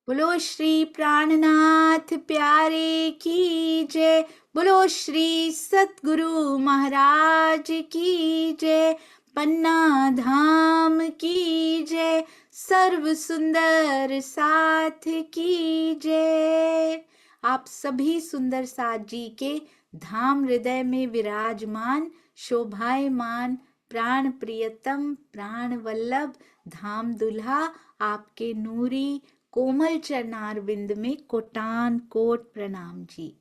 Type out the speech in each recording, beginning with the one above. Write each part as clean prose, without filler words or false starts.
बोलो श्री प्राणनाथ प्यारे की जय। बोलो श्री सतगुरु महाराज की जय। पन्ना धाम की जय। सर्व सुंदर साथ की जय। आप सभी सुंदर साथ जी के धाम हृदय में विराजमान शोभायमान प्राण प्रियतम प्राण वल्लभ धाम दुल्हा आपके नूरी कोमल चरणार बिंद में कोटान कोट प्रणाम जी।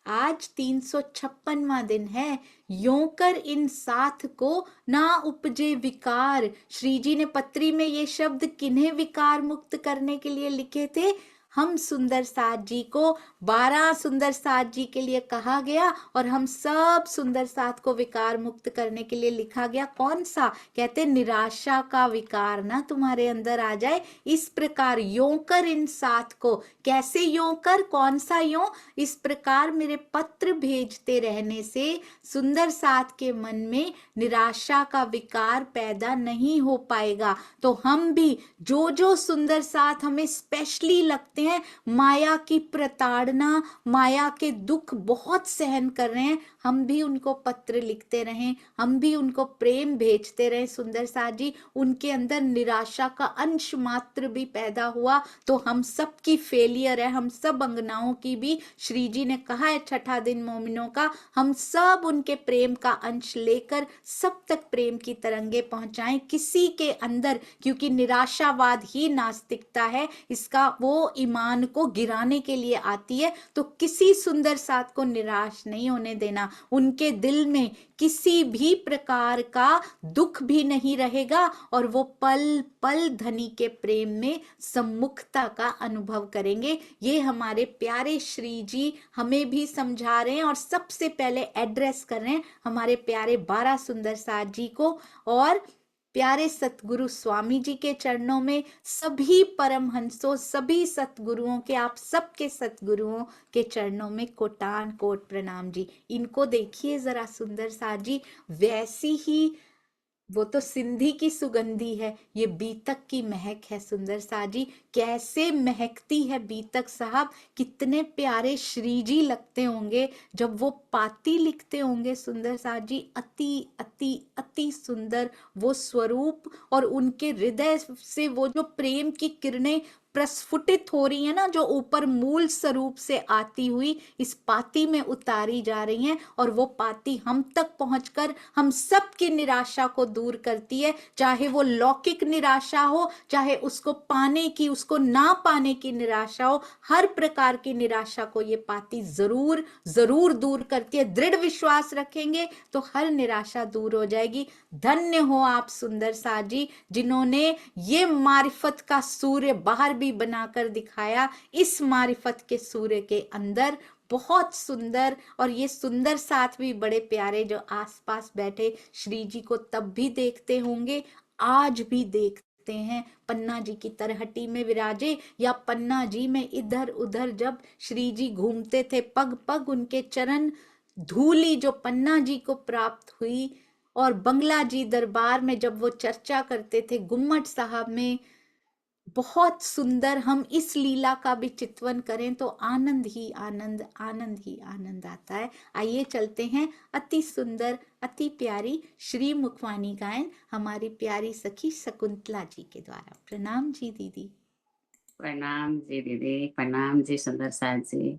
आज 356वां दिन है। यों कर इन साथ को ना उपजे विकार। श्री जी ने पत्री में ये शब्द किन्हें विकार मुक्त करने के लिए लिखे थे? हम सुंदर साथ जी को 12 सुंदर साथ जी के लिए कहा गया और हम सब सुंदर साथ को विकार मुक्त करने के लिए लिखा गया। कौन सा? कहते निराशा का विकार ना तुम्हारे अंदर आ जाए, इस प्रकार यों कर इन साथ को। कैसे यों कर? कौन सा यों? इस प्रकार मेरे पत्र भेजते रहने से सुंदर साथ के मन में निराशा का विकार पैदा नहीं हो पाएगा। तो हम भी जो जो सुंदर साथ हमें स्पेशली लगते हैं, माया की प्रताड़ना माया के दुख बहुत सहन कर रहे हैं, हम भी उनको पत्र लिखते रहें, हम भी उनको प्रेम भेजते रहें। सुंदर साथ जी, उनके अंदर निराशा का अंश मात्र भी पैदा हुआ तो हम सब की फेलियर है, हम सब अंगनाओं की भी। श्री जी ने कहा है छठा दिन मोमिनों का, हम सब उनके प्रेम का अंश लेकर सब तक प्रेम की तरंगे पहुंचाएं किसी के अंदर, क्योंकि निराशावाद ही नास्तिकता है, इसका वो ईमान को गिराने के लिए आती है। तो किसी सुंदर साथ को निराश नहीं होने देना, उनके दिल में किसी भी प्रकार का दुख भी नहीं रहेगा और वो पल पल धनी के प्रेम में सम्मुखता का अनुभव करेंगे। ये हमारे प्यारे श्री जी हमें भी समझा रहे हैं और सबसे पहले एड्रेस कर रहे हैं हमारे प्यारे 12 सुंदर साथ जी को और प्यारे सतगुरु स्वामी जी के चरणों में सभी परमहंसों, सभी सतगुरुओं के, आप सबके सतगुरुओं के चरणों में कोटान कोट प्रणाम जी। इनको देखिए जरा सुंदर साथ जी, वैसी ही वो तो सिंधी की सुगंधी है, ये बीतक की महक है। सुंदर साथ जी कैसे महकती है बीतक साहब, कितने प्यारे श्री जी लगते होंगे जब वो पाती लिखते होंगे। सुंदर साथ जी अति अति अति सुंदर वो स्वरूप और उनके हृदय से वो जो प्रेम की किरणें प्रस्फुटित हो रही है ना, जो ऊपर मूल स्वरूप से आती हुई इस पाती में उतारी जा रही हैं, और वो पाती हम तक पहुंचकर हम सब की निराशा को दूर करती है। चाहे वो लौकिक निराशा हो, चाहे उसको पाने की, उसको ना पाने की निराशा हो, हर प्रकार की निराशा को ये पाती जरूर जरूर दूर करती है। दृढ़ विश्वास रखेंगे तो हर निराशा दूर हो जाएगी। धन्य हो आप सुंदर साथ जी, जिन्होंने ये मारिफत का सूर्य बाहर भी बनाकर दिखाया। इस मारिफत के सूर्य के अंदर बहुत सुंदर, और ये सुंदर साथ भी बड़े प्यारे जो आसपास बैठे श्री जी को तब भी देखते होंगे, आज भी देखते हैं। पन्ना जी की तरहटी में विराजे या पन्ना जी में इधर उधर जब श्री जी घूमते थे, पग पग उनके चरण धूली जो पन्ना जी को प्राप्त हुई। और बंगला जी दरबार में जब वो चर्चा करते थे गुम्मट साहब में, बहुत सुंदर। हम इस लीला का भी चित्वन करें तो आनंद ही आनंद, आनंद ही आनंद आता है। आइए चलते हैं अति सुंदर अति प्यारी श्री मुखवाणी गायन हमारी प्यारी सखी शकुंतला जी के द्वारा। प्रणाम जी दीदी। प्रणाम जी दीदी, प्रणाम जी सुंदर साथ जी।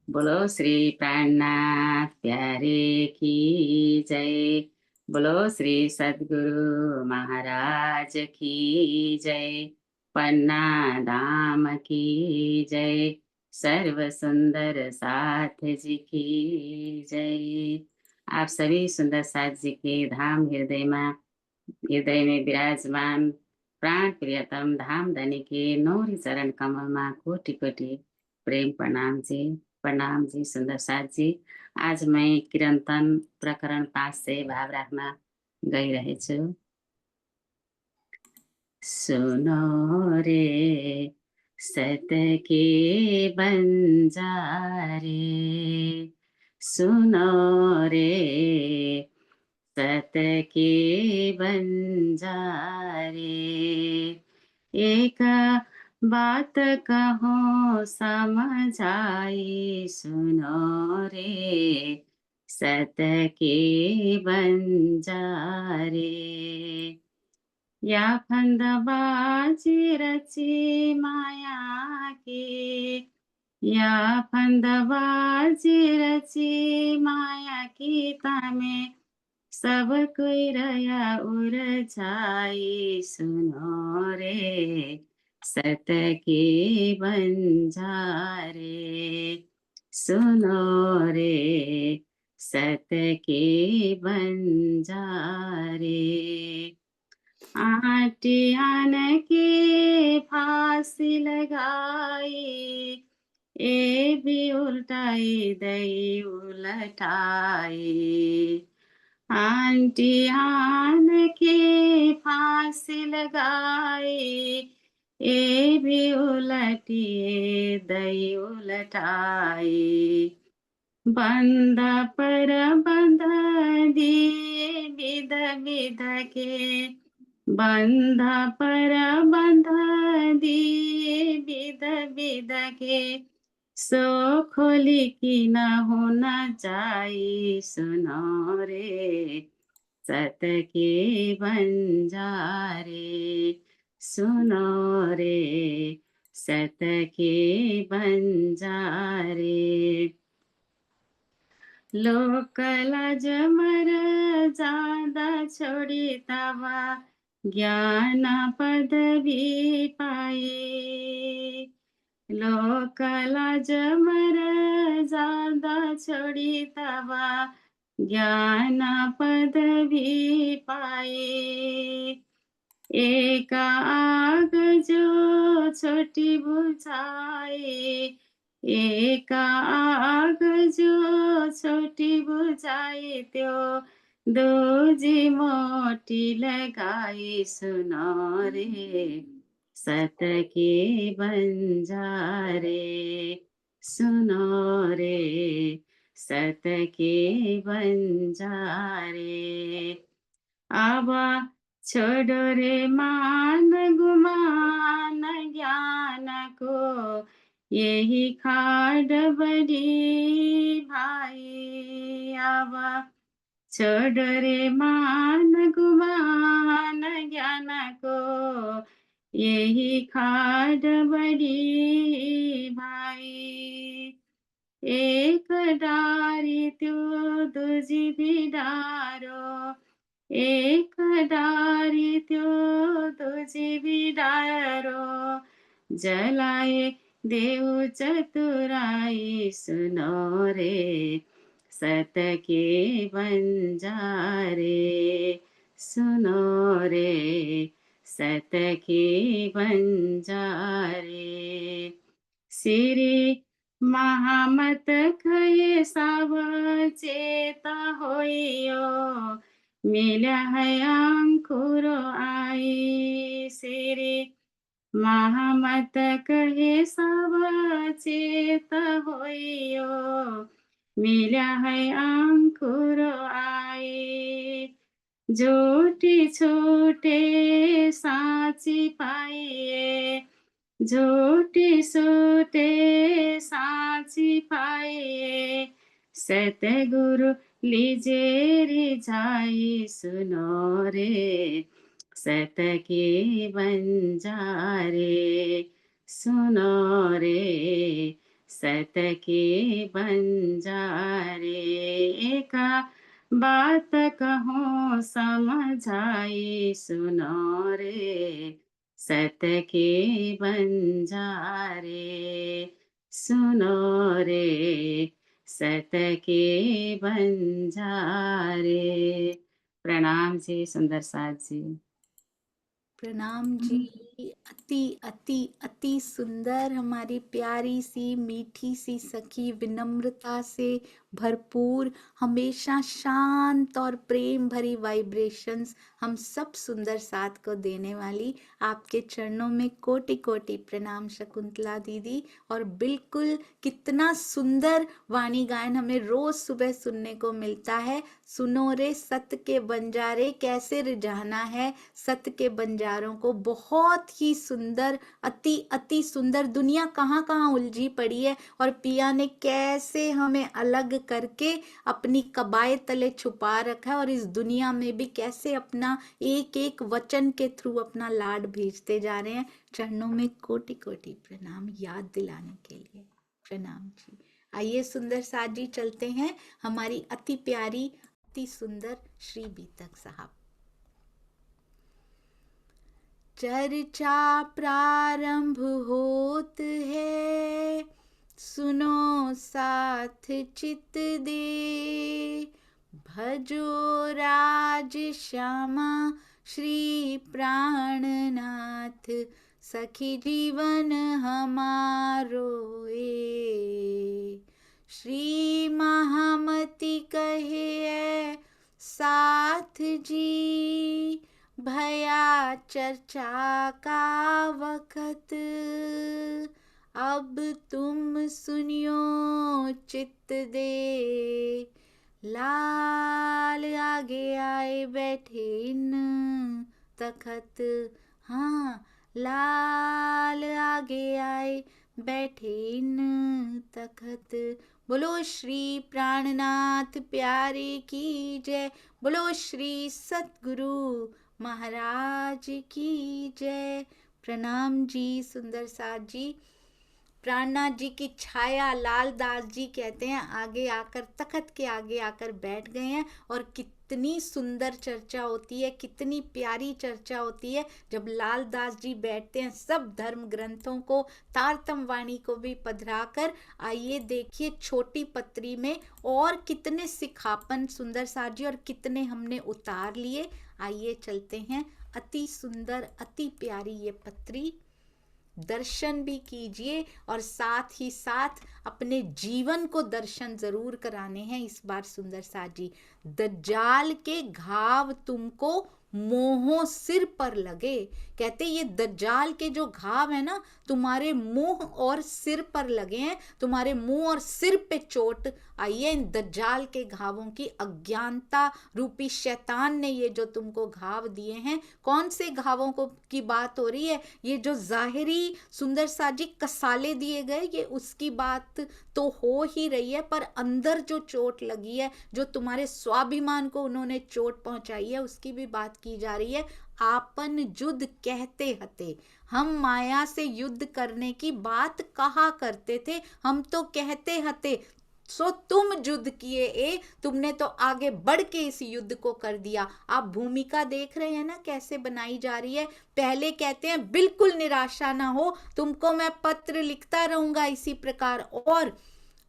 बोलो श्री प्राणनाथ प्यारे की जय। बोलो श्री सद्गुरु महाराज की जय। पन्ना धाम की जय। सर्व सुंदर साथ जी की जय। आप सभी सुंदर साथ जी के धाम हृदय में विराजमान प्राण प्रियतम धाम धनी के नौरी चरण कमल में कोटि कोटि प्रेम प्रणाम जी। प्रणाम जी सुंदर साथ जी। आज मैं कीर्तन प्रकरण 5 से भाव राख्न गइरहेछु। सुनो रे सत के बंजारे, सुनो रे सत के बंजारे। एक बात कहो समझाई सुनो रे, सत के बंजारे। या फंदबाजी रची माया की, या फंदबाजी रची माया की तामे, सब कोई रया उलझाई सुनो रे, सत के बंजारे। सुनो रे, सत के बंजारे। आटियान के फांसी लगाई, ए भी उल्टाई दई उलटाई। आटियान के फांसी लगाई, ए भी उलटिए दई उलटाई। बंदा पर बंधा दिए विध विध के, बंधा पर बंधा दिए विध विध के। सो खोली की न होना जाई सुनो रे, सत के बंजारे। सुनो रे, सत के बंजारे। लोक लाज मर जादा छोड़ी तवा, ज्ञान पदवी पाई। लोक लाज मर जादा छोड़ी तवा, ज्ञान पदवी पाई। एक आग जो छोटी बुझाई, एक आग जो छोटी बुझाई, त्यो दूजी मोटी लगाई सुनो रे, सत के बंजारे। सुनो रे, सत के बंजारे। आवा छोड़ो रे मान गुमान ज्ञान को, यही खाड बड़ी भाई। आवा छोड़ो रे मान गुमान ज्ञान को, यही खाड बड़ी भाई। एक डारी त्यो दुजी भी डारो, एक डारी त्यो तुझी भी डारो। जलाए देव चतुराई सुनो रे, सत के बंजारे। सुनो रे, सत के बंजारे। श्री महामत खये साव चेता होइयो, मिल्या है अंकुरो आई। श्री महामत कहे सब चेत होइयो, मिल्या है अंकुरो आई। झूठी छूटे साची पाइए, झूठी सूटे साची पाइए। सतगुरु लीजे रिझाई सुनो रे, सत के बंजारे। सुनो रे, सत के बंजारे। एका बात कहो समझाई सुनो रे, सत के बंजारे। सुनो रे, सत के बंजारे। प्रणाम जी सुंदर साथ जी। प्रणाम जी। अति अति अति सुंदर हमारी प्यारी सी मीठी सी सखी विनम्रता से भरपूर, हमेशा शांत और प्रेम भरी वाइब्रेशंस हम सब सुंदर साथ को देने वाली आपके चरणों में कोटि कोटि प्रणाम शकुंतला दीदी। और बिल्कुल कितना सुंदर वाणी गायन हमें रोज सुबह सुनने को मिलता है। सुनो रे सत के बंजारे कैसे रिझाना है सत के बंजारों को। बहुत ही सुंदर, अति अति सुंदर। दुनिया कहाँ कहाँ उलझी पड़ी है और पिया ने कैसे हमें अलग करके अपनी कबाए तले छुपा रखा है और इस दुनिया में भी कैसे अपना एक एक वचन के थ्रू अपना लाड भेजते जा रहे हैं। चरणों में कोटि कोटि प्रणाम याद दिलाने के लिए। प्रणाम जी। आइए सुंदर साथ जी चलते हैं हमारी अति प्यारी अति सुंदर श्री बीतक साहब। चर्चा प्रारंभ होत है, सुनो साथ चित दे। भजो राज श्यामा श्री प्राणनाथ, सखी जीवन हमारो ए। श्री महामती कहे साथ जी, भया चर्चा का वक्त। अब तुम सुनियो चित्त दे, लाल आगे आए बैठे इन तखत। हाँ, लाल आगे आए बैठे इन तखत। बोलो श्री प्राणनाथ प्यारे की जय। बोलो श्री सतगुरु महाराज की जय। प्रणाम जी सुंदर साथ जी। प्राणनाथ जी की छाया लाल दास जी कहते हैं आगे आकर, तखत के आगे आकर बैठ गए हैं। और कितनी सुंदर चर्चा होती है, कितनी प्यारी चर्चा होती है जब लाल दास जी बैठते हैं सब धर्म ग्रंथों को, तारतम वाणी को भी पधरा कर। आइए देखिए छोटी पत्री में और कितने सिखापन सुंदर साथ जी और कितने हमने उतार लिए। आइए चलते हैं। अति सुंदर अति प्यारी ये पत्री, दर्शन भी कीजिए और साथ ही साथ अपने जीवन को दर्शन जरूर कराने हैं इस बार सुंदर साथ जी। दज्जाल के घाव तुमको मोहों सिर पर लगे। कहते ये दज्जाल के जो घाव है ना तुम्हारे मुंह और सिर पर लगे हैं, तुम्हारे मुंह और सिर पे चोट आई है इन दज्जाल के घावों की। अज्ञानता रूपी शैतान ने ये जो तुमको घाव दिए हैं, कौन से घावों को की बात हो रही है? ये जो जाहिरी सुंदर साथ जी कसाले दिए गए ये उसकी बात तो हो ही रही है, पर अंदर जो चोट लगी है, जो तुम्हारे स्वाभिमान को उन्होंने चोट पहुंचाई है, उसकी भी बात की जा रही है। आपन युद्ध कहते हते, हम माया से युद्ध करने की बात कहा करते थे, हम तो कहते हते। सो तुम युद्ध किए ए, तुमने तो आगे बढ़ के इस युद्ध को कर दिया। आप भूमिका देख रहे हैं ना कैसे बनाई जा रही है। पहले कहते हैं बिल्कुल निराशा ना हो, तुमको मैं पत्र लिखता रहूंगा इसी प्रकार। और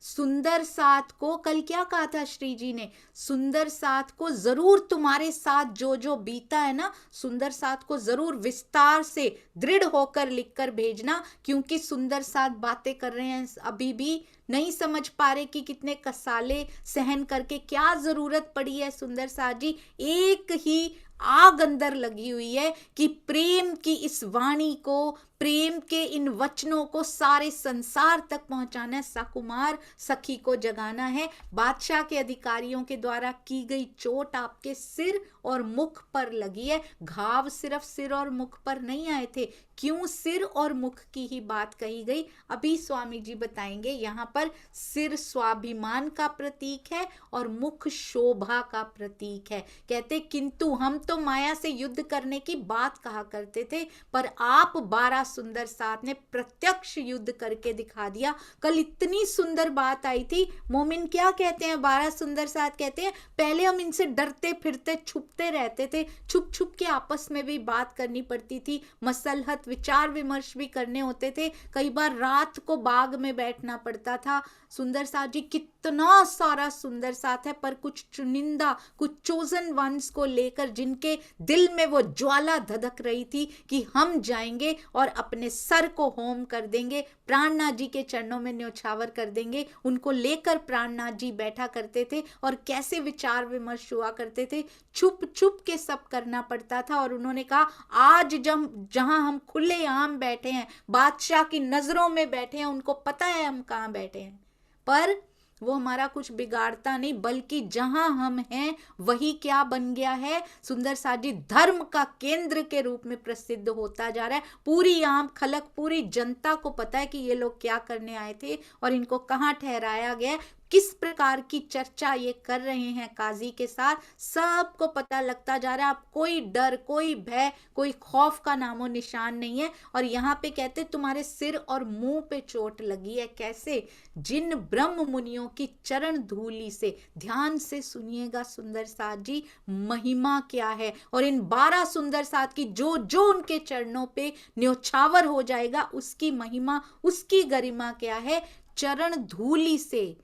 सुंदर साथ को कल क्या कहा था श्री जी ने? सुंदर साथ को जरूर तुम्हारे साथ जो जो बीता है ना, सुंदर साथ को जरूर विस्तार से दृढ़ होकर लिखकर भेजना, क्योंकि सुंदर साथ बातें कर रहे हैं अभी भी नहीं समझ पा रहे कि कितने कसाले सहन करके क्या जरूरत पड़ी है सुंदर साथ जी। एक ही आग अंदर लगी हुई है कि प्रेम की इस वाणी को, प्रेम के इन वचनों को सारे संसार तक पहुंचाना है, सकुमार सखी को जगाना है। बादशाह के अधिकारियों के द्वारा की गई चोट आपके सिर और मुख पर लगी है। घाव सिर्फ सिर और मुख पर नहीं आए थे। क्यों सिर और मुख की ही बात कही गई अभी स्वामी जी बताएंगे। यहाँ पर सिर स्वाभिमान का प्रतीक है और मुख शोभा का प्रतीक है। कहते किंतु हम तो माया से युद्ध करने की बात कहा करते थे, पर आप 12 सुंदर साथ ने प्रत्यक्ष युद्ध करके दिखा दिया। कल इतनी सुंदर बात आई थी। मोमिन क्या कहते हैं? 12 सुंदर साथ कहते हैं पहले हम इनसे डरते फिरते छुपते रहते थे, छुप छुप के आपस में भी बात करनी पड़ती थी, मसलहत विचार विमर्श भी करने होते थे, कई बार रात को बाग में बैठना पड़ता था। सुंदर साथ जी इतना सारा सुंदर साथ है, पर कुछ चुनिंदा, कुछ चोजन वंस को लेकर जिनके दिल में वो ज्वाला धधक रही थी कि हम जाएंगे और अपने सर को होम कर देंगे, प्राणनाथ जी के चरणों में न्योछावर कर देंगे, उनको लेकर प्राणनाथ जी बैठा करते थे और कैसे विचार विमर्श हुआ करते थे, छुप छुप के सब करना पड़ता था। और उन्होंने कहा आज जब जहां हम खुले आम बैठे हैं, बादशाह की नजरों में बैठे हैं, उनको पता है हम कहाँ बैठे हैं, पर वो हमारा कुछ बिगाड़ता नहीं, बल्कि जहां हम हैं वही क्या बन गया है, सुंदर साथ जी धर्म का केंद्र के रूप में प्रसिद्ध होता जा रहा है। पूरी आम खलक, पूरी जनता को पता है कि ये लोग क्या करने आए थे और इनको कहाँ ठहराया गया है, किस प्रकार की चर्चा ये कर रहे हैं काजी के साथ, सबको पता लगता जा रहा है। अब कोई डर, कोई भय, कोई खौफ का नामो निशान नहीं है। और यहाँ पे कहते तुम्हारे सिर और मुंह पे चोट लगी है, कैसे, जिन ब्रह्म मुनियों की चरण धूली से, ध्यान से सुनिएगा सुंदर साथ जी महिमा क्या है, और इन 12 सुंदर साथ की जो जो उनके चरणों पे न्योछावर हो जाएगा उसकी महिमा, उसकी गरिमा क्या है। चरण धूली से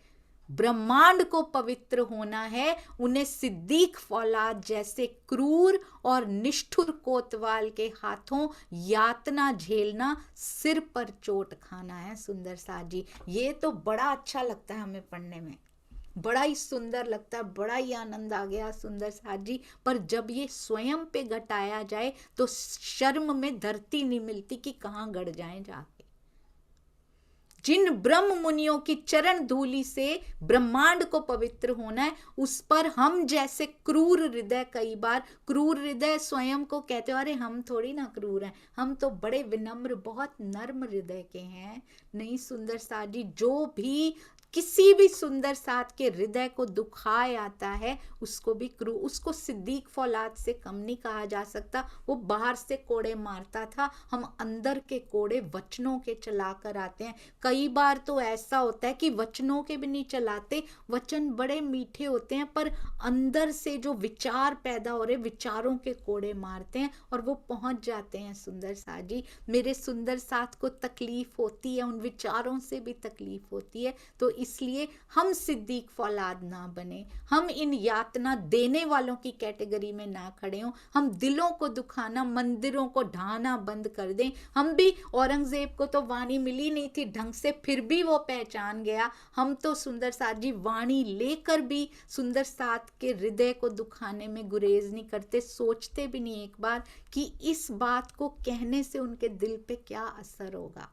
ब्रह्मांड को पवित्र होना है, उन्हें सिद्दीक फौलाद जैसे क्रूर और निष्ठुर कोतवाल के हाथों यातना झेलना, सिर पर चोट खाना है। सुंदर साथ जी ये तो बड़ा अच्छा लगता है हमें पढ़ने में, बड़ा ही सुंदर लगता है, बड़ा ही आनंद आ गया सुंदर साथ जी। पर जब ये स्वयं पे घटाया जाए तो शर्म में धरती नहीं मिलती कि कहाँ गड़ जाए जाके। जिन ब्रह्म मुनियों की चरण धूली से ब्रह्मांड को पवित्र होना है, उस पर हम जैसे क्रूर हृदय, कई बार क्रूर हृदय स्वयं को कहते हो, अरे हम थोड़ी ना क्रूर हैं, हम तो बड़े विनम्र, बहुत नर्म हृदय के हैं। नहीं सुंदर साथ जी, जो भी किसी भी सुंदर साथ के हृदय को दुखाए आता है उसको भी क्रूर, उसको सिद्दीक फौलाद से कम नहीं कहा जा सकता। वो बाहर से कोड़े मारता था, हम अंदर के कोड़े वचनों के चला कर आते हैं। कई बार तो ऐसा होता है कि वचनों के भी नहीं चलाते, वचन बड़े मीठे होते हैं, पर अंदर से जो विचार पैदा हो रहे, विचारों के कोड़े मारते हैं और वो पहुंच जाते हैं सुंदर साथ जी। मेरे सुंदर साथ को तकलीफ होती है, उन विचारों से भी तकलीफ होती है, तो इसलिए हम सिद्दीक फौलाद ना बने, हम इन यातना देने वालों की कैटेगरी में ना खड़े हों, हम दिलों को दुखाना, मंदिरों को ढाना बंद कर दें। हम भी, औरंगजेब को तो वाणी मिली नहीं थी ढंग से, फिर भी वो पहचान गया। हम तो सुंदर साथ जी वाणी लेकर भी सुंदर साथ के हृदय को दुखाने में गुरेज नहीं करते, सोचते भी नहीं एक बार कि इस बात को कहने से उनके दिल पे क्या असर होगा।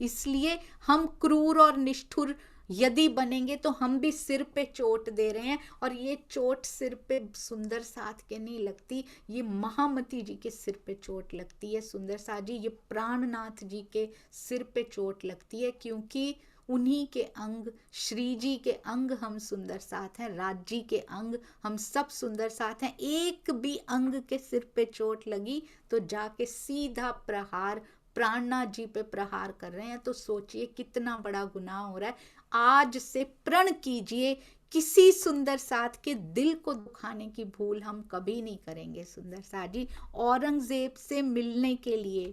इसलिए हम क्रूर और निष्ठुर यदि बनेंगे तो हम भी सिर पे चोट दे रहे हैं, और ये चोट सिर पे सुंदर साथ के नहीं लगती, ये महामती जी के सिर पे चोट लगती है सुंदर साथ जी, ये प्राणनाथ जी के सिर पे चोट लगती है, क्योंकि उन्हीं के अंग, श्री जी के अंग हम सुंदर साथ हैं, राज जी के अंग हम सब सुंदर साथ हैं। एक भी अंग के सिर पे चोट लगी तो जाके सीधा प्रहार प्राणनाथ जी पे प्रहार कर रहे हैं, तो सोचिए कितना बड़ा गुनाह हो रहा है। आज से प्रण कीजिए किसी सुंदर साथ के दिल को दुखाने की भूल हम कभी नहीं करेंगे सुंदर साथ जी। औरंगजेब से मिलने के लिए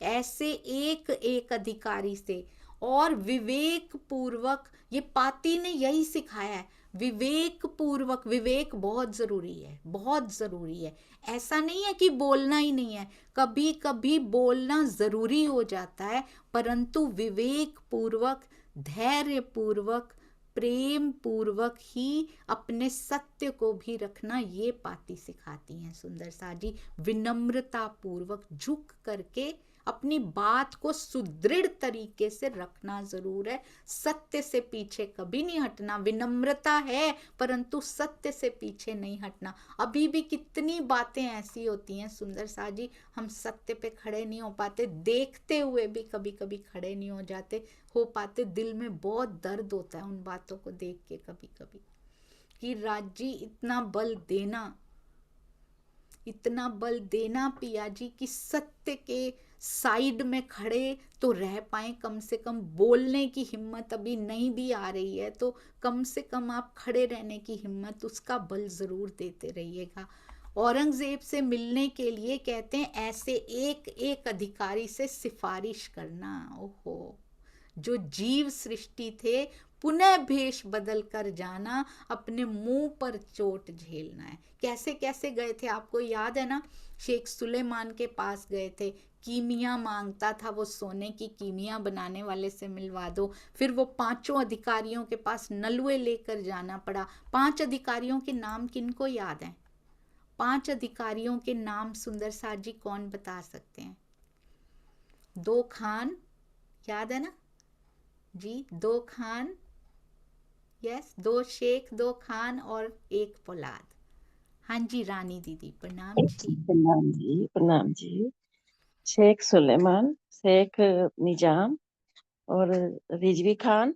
ऐसे एक एक अधिकारी से, और विवेक पूर्वक, ये पाती ने यही सिखाया है, विवेक पूर्वक, विवेक बहुत जरूरी है, बहुत जरूरी है। ऐसा नहीं है कि बोलना ही नहीं है, कभी कभी बोलना जरूरी हो जाता है, परंतु विवेक पूर्वक, धैर्य पूर्वक, प्रेम पूर्वक ही अपने सत्य को भी रखना, ये पाती सिखाती हैं सुंदर साथ जी। विनम्रता पूर्वक झुक करके अपनी बात को सुदृढ़ तरीके से रखना जरूर है, सत्य से पीछे कभी नहीं हटना। विनम्रता है परंतु सत्य से पीछे नहीं हटना। अभी भी कितनी बातें ऐसी होती हैं सुंदर साथ जी, हम सत्य पे खड़े नहीं हो पाते, देखते हुए भी कभी कभी खड़े नहीं हो पाते, दिल में बहुत दर्द होता है उन बातों को देख के कभी कभी, कि राज जी इतना बल देना पिया जी कि सत्य के साइड में खड़े तो रह पाए, कम से कम बोलने की हिम्मत अभी नहीं भी आ रही है तो कम से कम आप खड़े रहने की हिम्मत, उसका बल जरूर देते रहिएगा। औरंगजेब से मिलने के लिए कहते हैं ऐसे एक एक अधिकारी से सिफारिश करना। ओहो, जो जीव सृष्टि थे, पुनः भेष बदल कर जाना, अपने मुंह पर चोट झेलना है। कैसे कैसे गए थे आपको याद है ना? शेख सुलेमान के पास गए थे, कीमिया मांगता था, वो सोने की कीमिया बनाने वाले से मिलवा दो। फिर वो 5 अधिकारियों के पास नलुए लेकर जाना पड़ा। 5 अधिकारियों के नाम किनको याद हैं? 5 अधिकारियों के नाम सुंदर साथ जी कौन बता सकते हैं? 2 खान याद है ना जी? 2 खान, यस, 2 शेख, 2 खान और 1 फौलाद। हाँ जी रानी दीदी प्रणाम जी। प्रणाम जी, प्रणाम जी। शेख सुलेमान, शेख निजाम और रिजवी खान,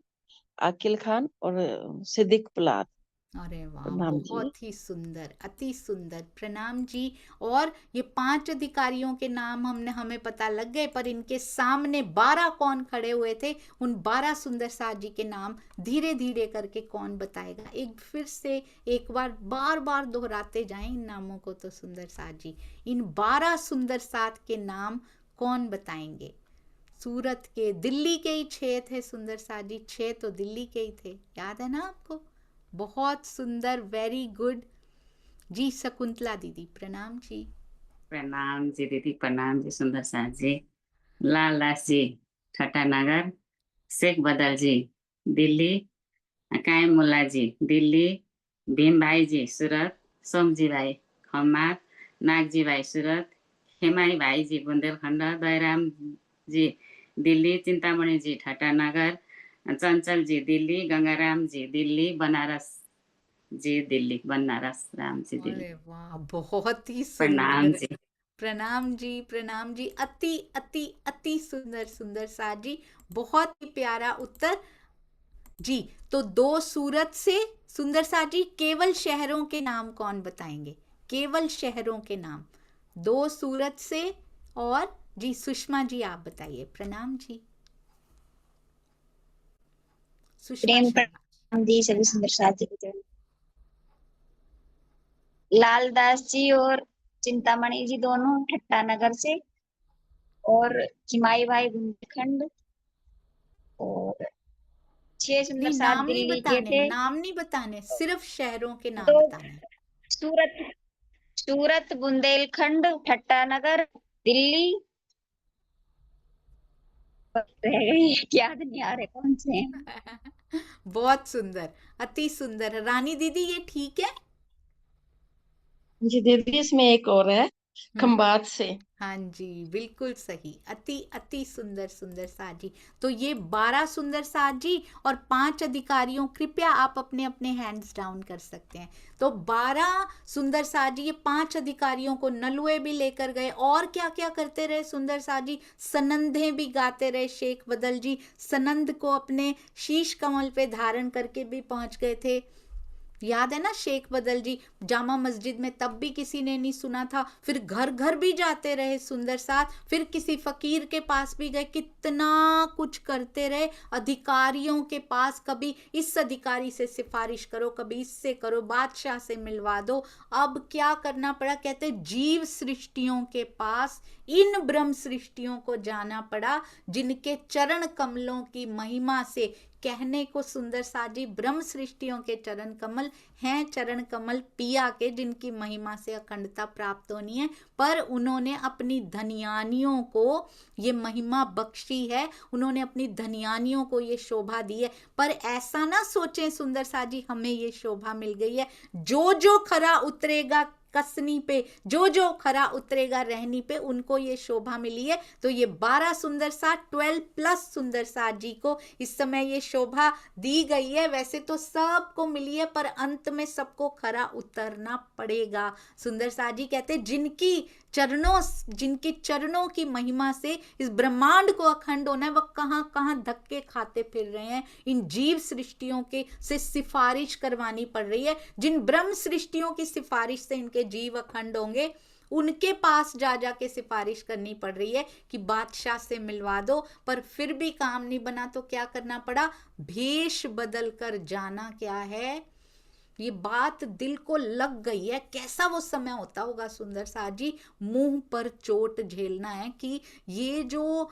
आकिल खान और सिद्दीक पुलाद। अरे वाह, प्रणाम जी। बहुत ही सुंदर, अति सुंदर, प्रणाम जी। और ये 5 अधिकारियों के नाम हमें पता लग गए, पर इनके सामने 12 कौन खड़े हुए थे? उन 12 सुंदर साथ जी के नाम धीरे धीरे करके कौन बताएगा? एक फिर से एक बार बार दोहराते जाएं इन नामों को तो सुंदर साथ जी। इन 12 सुंदर साथ के नाम कौन बताएंगे? सूरत के, दिल्ली के ही 6 थे सुंदर साथ जी, 6 तो दिल्ली के ही थे, याद है ना आपको? बहुत सुंदर, वेरी गुड जी। शकुंतला दीदी प्रणाम जी। प्रणाम जी दीदी, प्रणाम जी सुंदर साथ जी। लालदास जी ठट्टानगर, शेख बदल जी दिल्ली, कायम मुल्ला जी दिल्ली, भीम भाई जी सूरत, सोमजी भाई खम्मात, नागजी भाई सूरत, हेमाई भाई जी बुंदेलखंड, दयराम जी दिल्ली, चिंतामणि जी ठट्टानगर, चंचल जी दिल्ली, गंगाराम जी दिल्ली, बनारस जी दिल्ली, बनारस राम जी दिल्ली। अरे वाह, बहुत ही प्रणाम सुंदर, जी। प्रणाम जी, प्रणाम जी, अति अति अति सुंदर सुंदर साथ जी, बहुत ही प्यारा उत्तर जी। तो 2 सूरत से सुंदर साथ जी, केवल शहरों के नाम कौन बताएंगे? केवल शहरों के नाम 2 सूरत से। और जी सुषमा जी आप बताइए, प्रणाम जी। सुषमा प्रेम शर्मा प्रणाम जी सभी प्रणाम। सुंदर साथ जी को। लालदास जी और चिंतामणि जी दोनों ठट्टानगर से, और हिमाई भाई बुंदेलखंड, और 6 सुंदर नहीं, साथ नाम नहीं दिल्ली के बताने, थे। नाम नहीं बताने, सिर्फ शहरों के नाम दो बताने। सूरत, सूरत बुंदेलखंड ठट्टानगर दिल्ली, रह गई, याद नहीं आ रहे कौन से हैं। बहुत सुंदर, अति सुंदर। रानी दीदी ये ठीक है? जी दीदी, इसमें एक और है, खंबात से। हाँ जी बिल्कुल सही, अति अति सुंदर सुंदर साथ जी। तो ये 12 सुंदर साथ जी और 5 अधिकारियों, कृपया आप अपने अपने हैंड्स डाउन कर सकते हैं। तो 12 सुंदर साथ जी, ये 5 अधिकारियों को नलुए भी लेकर गए, और क्या क्या करते रहे सुंदर साथ जी? सनंदे भी गाते रहे शेख बदल जी, सनंद को अपने शीश कमल पे धारण करके भी पहुंच गए थे, याद है ना शेख बदल जी? जामा मस्जिद में तब भी किसी ने नहीं सुना था, फिर घर घर भी जाते रहे सुंदर साथ, फिर किसी फकीर के पास भी गए, कितना कुछ करते रहे, अधिकारियों के पास, कभी इस अधिकारी से सिफारिश करो, कभी इससे करो, बादशाह से मिलवा दो। अब क्या करना पड़ा? कहते जीव सृष्टियों के पास, इन ब्रह्म सृष्टियों को जाना पड़ा, जिनके चरण कमलों की महिमा से, कहने को सुंदर साथ जी ब्रह्म सृष्टियों के चरण कमल हैं, चरण कमल पिया के, जिनकी महिमा से अखंडता प्राप्त होनी है, पर उन्होंने अपनी धनियानियों को ये महिमा बख्शी है, उन्होंने अपनी धनियानियों को ये शोभा दी है। पर ऐसा ना सोचें सुंदर साथ जी हमें ये शोभा मिल गई है, जो जो खरा उतरेगा कसनी पे, जो जो खरा उतरेगा रहनी पे, उनको ये शोभा मिली है। तो ये 12 सुंदर साथ, 12+ सुंदर साथ जी को इस समय ये शोभा दी गई है। वैसे तो सबको मिली है, पर अंत में सबको खरा उतरना पड़ेगा। सुंदर साथ जी कहते जिनके चरणों की महिमा से इस ब्रह्मांड को अखंड होना है, वह कहां कहां धक्के खाते फिर रहे हैं, इन जीव सृष्टियों के से सिफारिश करवानी पड़ रही है। जिन ब्रह्म सृष्टियों की सिफारिश से इनके जीव अखंड होंगे, उनके पास जा जा के सिफारिश करनी पड़ रही है कि बादशाह से मिलवा दो, पर फिर भी काम नहीं बना तो क्या करना पड़ा? भेष बदल कर जाना। क्या है ये बात? दिल को लग गई है। कैसा वो समय होता होगा सुंदर साथ जी, मुंह पर चोट झेलना है कि ये जो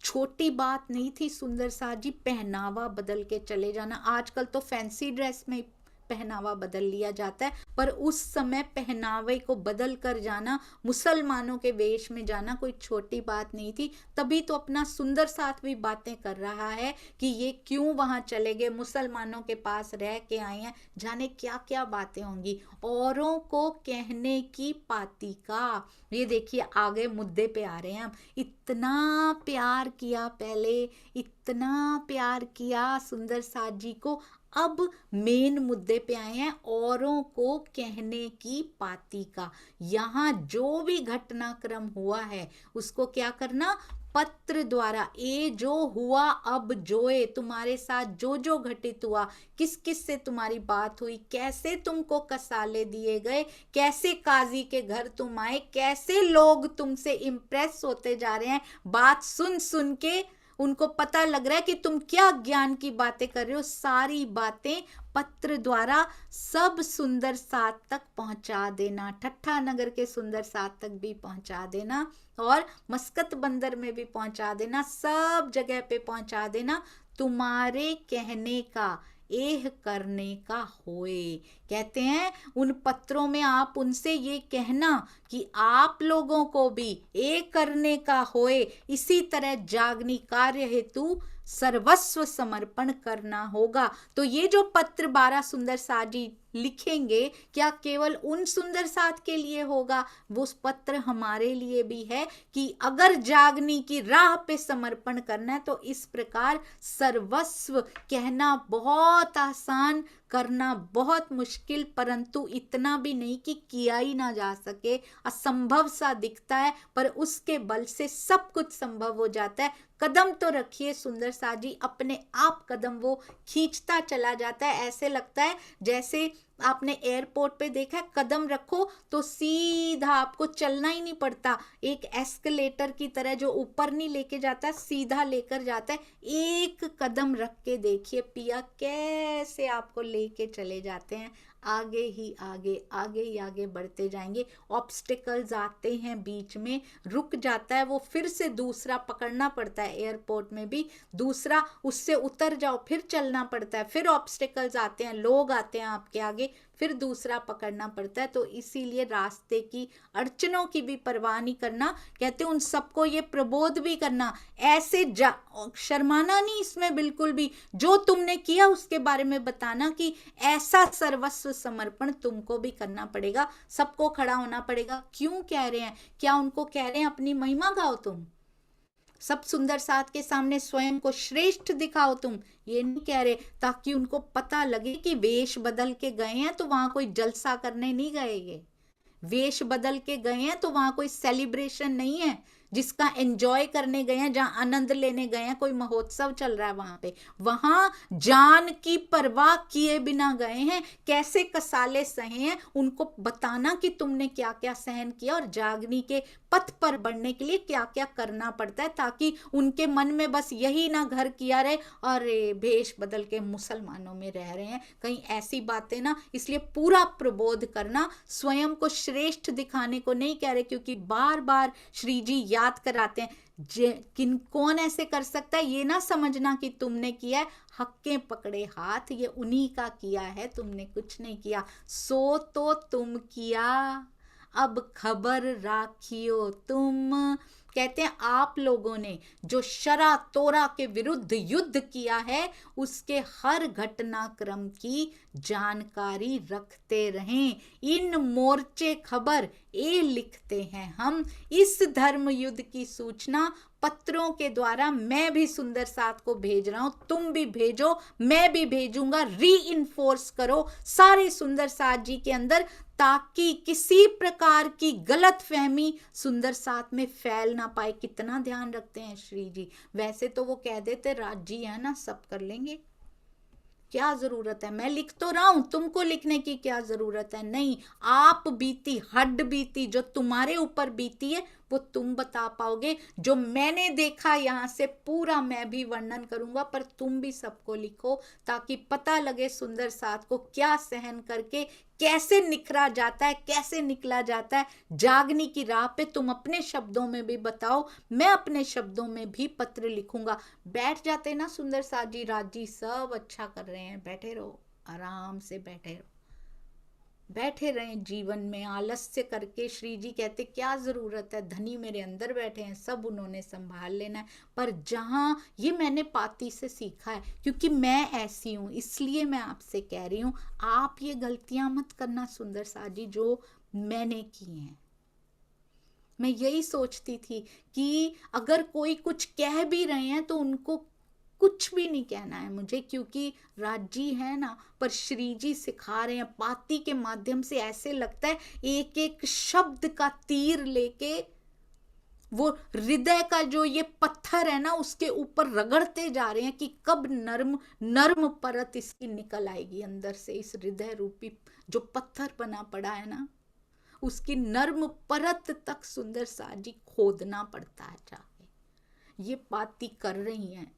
छोटी बात नहीं थी सुंदर साथ जी पहनावा बदल के चले जाना। आजकल तो फैंसी ड्रेस में पहनावा बदल लिया जाता है, पर उस समय पहनावे को बदल कर जाना, मुसलमानों के वेश में जाना कोई छोटी बात नहीं थी। तभी तो अपना सुंदर साथ भी बातें कर रहा है कि ये क्यों वहां चले गए, मुसलमानों के पास रह के आए हैं, जाने क्या क्या बातें होंगी। औरों को कहने की पाती का, ये देखिए आगे मुद्दे पे आ रहे हैं हम। इतना प्यार किया पहले, इतना प्यार किया सुंदर साथ जी को, अब मेन मुद्दे पे आए हैं, औरों को कहने की पाती का। यहाँ जो भी घटनाक्रम हुआ है उसको क्या करना, पत्र द्वारा, ए जो हुआ अब जोए, तुम्हारे साथ जो जो घटित हुआ, किस किस से तुम्हारी बात हुई, कैसे तुमको कसाले दिए गए, कैसे काजी के घर तुम आए, कैसे लोग तुमसे इम्प्रेस होते जा रहे हैं, बात सुन सुन के उनको पता लग रहा है कि तुम क्या ज्ञान की बातें कर रहे हो, सारी बातें पत्र द्वारा सब सुंदर साथ तक पहुंचा देना। ठट्ठा नगर के सुंदर साथ तक भी पहुंचा देना और मस्कत बंदर में भी पहुंचा देना, सब जगह पे पहुंचा देना। तुम्हारे कहने का एह करने का होए, कहते हैं उन पत्रों में आप उनसे ये कहना कि आप लोगों को भी एक करने का होए, इसी तरह जागनी कार्य हेतु सर्वस्व समर्पण करना होगा। तो ये जो पत्र 12 सुंदर साथ जी लिखेंगे, क्या केवल उन सुंदर साथ के लिए होगा, वो पत्र हमारे लिए भी है कि अगर जागनी की राह पे समर्पण करना है तो इस प्रकार सर्वस्व कहना बहुत आसान, करना बहुत मुश्किल, परंतु इतना भी नहीं कि किया ही ना जा सके, असंभव सा दिखता है पर उसके बल से सब कुछ संभव हो जाता है। कदम तो रखिए सुंदर साथ जी, अपने आप कदम वो खींचता चला जाता है। ऐसे लगता है जैसे आपने एयरपोर्ट पे देखा है, कदम रखो तो सीधा आपको चलना ही नहीं पड़ता, एक एस्केलेटर की तरह जो ऊपर नहीं लेके जाता, सीधा लेकर जाता है। एक कदम रख के देखिए पिया कैसे आपको लेके चले जाते हैं, आगे ही आगे, आगे ही आगे बढ़ते जाएंगे। ऑब्स्टिकल्स आते हैं बीच में, रुक जाता है वो, फिर से दूसरा पकड़ना पड़ता है, एयरपोर्ट में भी दूसरा, उससे उतर जाओ फिर चलना पड़ता है, फिर ऑब्स्टिकल्स आते हैं, लोग आते हैं आपके आगे, फिर दूसरा पकड़ना पड़ता है। तो इसीलिए रास्ते की अड़चनों की भी परवाह नहीं करना, कहते उन सबको ये प्रबोध भी करना, ऐसे शर्माना नहीं इसमें बिल्कुल भी, जो तुमने किया उसके बारे में बताना कि ऐसा सर्वस्व समर्पण तुमको भी करना पड़ेगा, सबको खड़ा होना पड़ेगा। क्यों कह रहे हैं, क्या उनको कह रहे हैं अपनी महिमा गाओ तुम, सब सुंदर साथ के सामने स्वयं को श्रेष्ठ दिखाओ तुम, ये नहीं कह रहे, ताकि उनको पता लगे कि वेश बदल के गए हैं तो वहां कोई जलसा करने नहीं गए, ये वेश बदल के गए हैं तो वहां कोई सेलिब्रेशन नहीं है जिसका एंजॉय करने गए हैं, जहां आनंद लेने गए हैं, कोई महोत्सव चल रहा है वहां पे, वहां जान की परवाह किए बिना गए हैं। कैसे कसाले सहे हैं उनको बताना कि तुमने क्या क्या सहन किया और जागनी के पथ पर बढ़ने के लिए क्या क्या करना पड़ता है, ताकि उनके मन में बस यही ना घर किया रहे और भेष बदल के मुसलमानों में रह रहे हैं, कहीं ऐसी बातें ना। इसलिए पूरा प्रबोध करना, स्वयं को श्रेष्ठ दिखाने को नहीं कह रहे, क्योंकि बार बार श्री जी याद कराते हैं किन कौन ऐसे कर सकता है, ये ना समझना कि तुमने किया है, हक्के पकड़े हाथ ये उन्हीं का किया है, तुमने कुछ नहीं किया, सो तो तुम किया अब खबर राखियो तुम। कहते हैं आप लोगों ने जो शरा तोरा के विरुद्ध युद्ध किया है उसके हर घटनाक्रम की जानकारी रखते रहें, इन मोर्चे खबर ये लिखते हैं हम, इस धर्म युद्ध की सूचना पत्रों के द्वारा मैं भी सुंदर साथ को भेज रहा हूं, तुम भी भेजो, मैं भी भेजूंगा, री इन्फोर्स करो सारे सुंदर साथ जी के अंदर, ताकि किसी प्रकार की गलत फहमी सुंदर साथ में फैल ना पाए। कितना ध्यान रखते हैं श्री जी, वैसे तो वो कह देते राज जी है ना सब कर लेंगे, क्या जरूरत है, मैं लिख तो रहा हूं, तुमको लिखने की क्या जरूरत है। नहीं, आप बीती हड्ड बीती जो तुम्हारे ऊपर बीती है वो तुम बता पाओगे। जो मैंने देखा यहाँ से पूरा मैं भी वर्णन करूंगा, पर तुम भी सबको लिखो ताकि पता लगे सुंदर साथ को क्या सहन करके कैसे निखरा जाता है, कैसे निकला जाता है जागनी की राह पे। तुम अपने शब्दों में भी बताओ, मैं अपने शब्दों में भी पत्र लिखूंगा। बैठ जाते ना सुंदर साथ जी, राज जी सब अच्छा कर रहे हैं, बैठे रहो, आराम से बैठे रहो, बैठे रहें। जीवन में आलस्य करके श्री जी कहते क्या जरूरत है, धनी मेरे अंदर बैठे हैं, सब उन्होंने संभाल लेना है। पर जहां ये मैंने पाती से सीखा है, क्योंकि मैं ऐसी हूं इसलिए मैं आपसे कह रही हूं, आप ये गलतियां मत करना सुंदर सा जी जो मैंने की हैं। मैं यही सोचती थी कि अगर कोई कुछ कह भी रहे हैं तो उनको कुछ भी नहीं कहना है मुझे, क्योंकि राजी है ना, पर श्री जी सिखा रहे हैं पाती के माध्यम से। ऐसे लगता है एक एक शब्द का तीर लेके वो हृदय का जो ये पत्थर है ना उसके ऊपर रगड़ते जा रहे हैं कि कब नर्म नर्म परत इसकी निकल आएगी अंदर से। इस हृदय रूपी जो पत्थर बना पड़ा है ना, उसकी नर्म परत तक सुंदर सा जी खोदना पड़ता है जाके। ये पाती कर रही हैं,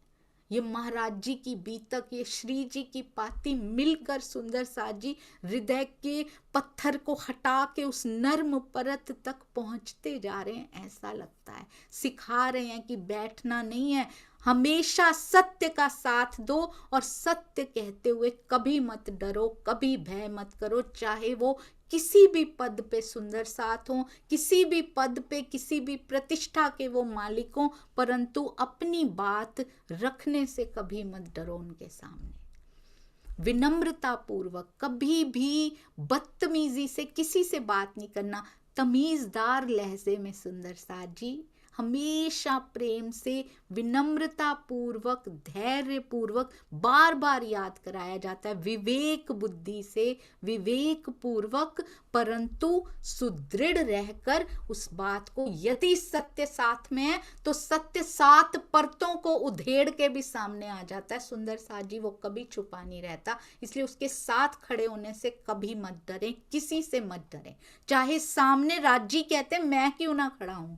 ये महाराज जी की बीतक, ये श्री जी की पाती मिलकर सुंदर सा जी हृदय के पत्थर को हटा के उस नर्म परत तक पहुंचते जा रहे हैं। ऐसा लगता है सिखा रहे हैं कि बैठना नहीं है, हमेशा सत्य का साथ दो और सत्य कहते हुए कभी मत डरो, कभी भय मत करो। चाहे वो किसी भी पद पे सुंदर साथ हो, किसी भी पद पे, किसी भी प्रतिष्ठा के वो मालिक हो, परंतु अपनी बात रखने से कभी मत डरो उनके सामने। विनम्रता पूर्वक, कभी भी बदतमीजी से किसी से बात नहीं करना, तमीजदार लहजे में सुंदर साथ जी हमेशा प्रेम से, विनम्रता पूर्वक, धैर्य पूर्वक बार बार याद कराया जाता है, विवेक बुद्धि से, विवेक पूर्वक, परंतु सुदृढ़ रहकर उस बात को, यदि सत्य साथ में है तो सत्य सात परतों को उधेड़ के भी सामने आ जाता है सुंदर साथ जी, वो कभी छुपा नहीं रहता। इसलिए उसके साथ खड़े होने से कभी मत डरें, किसी से मत डरें। चाहे सामने राजी कहते मैं क्यों ना खड़ा हूं,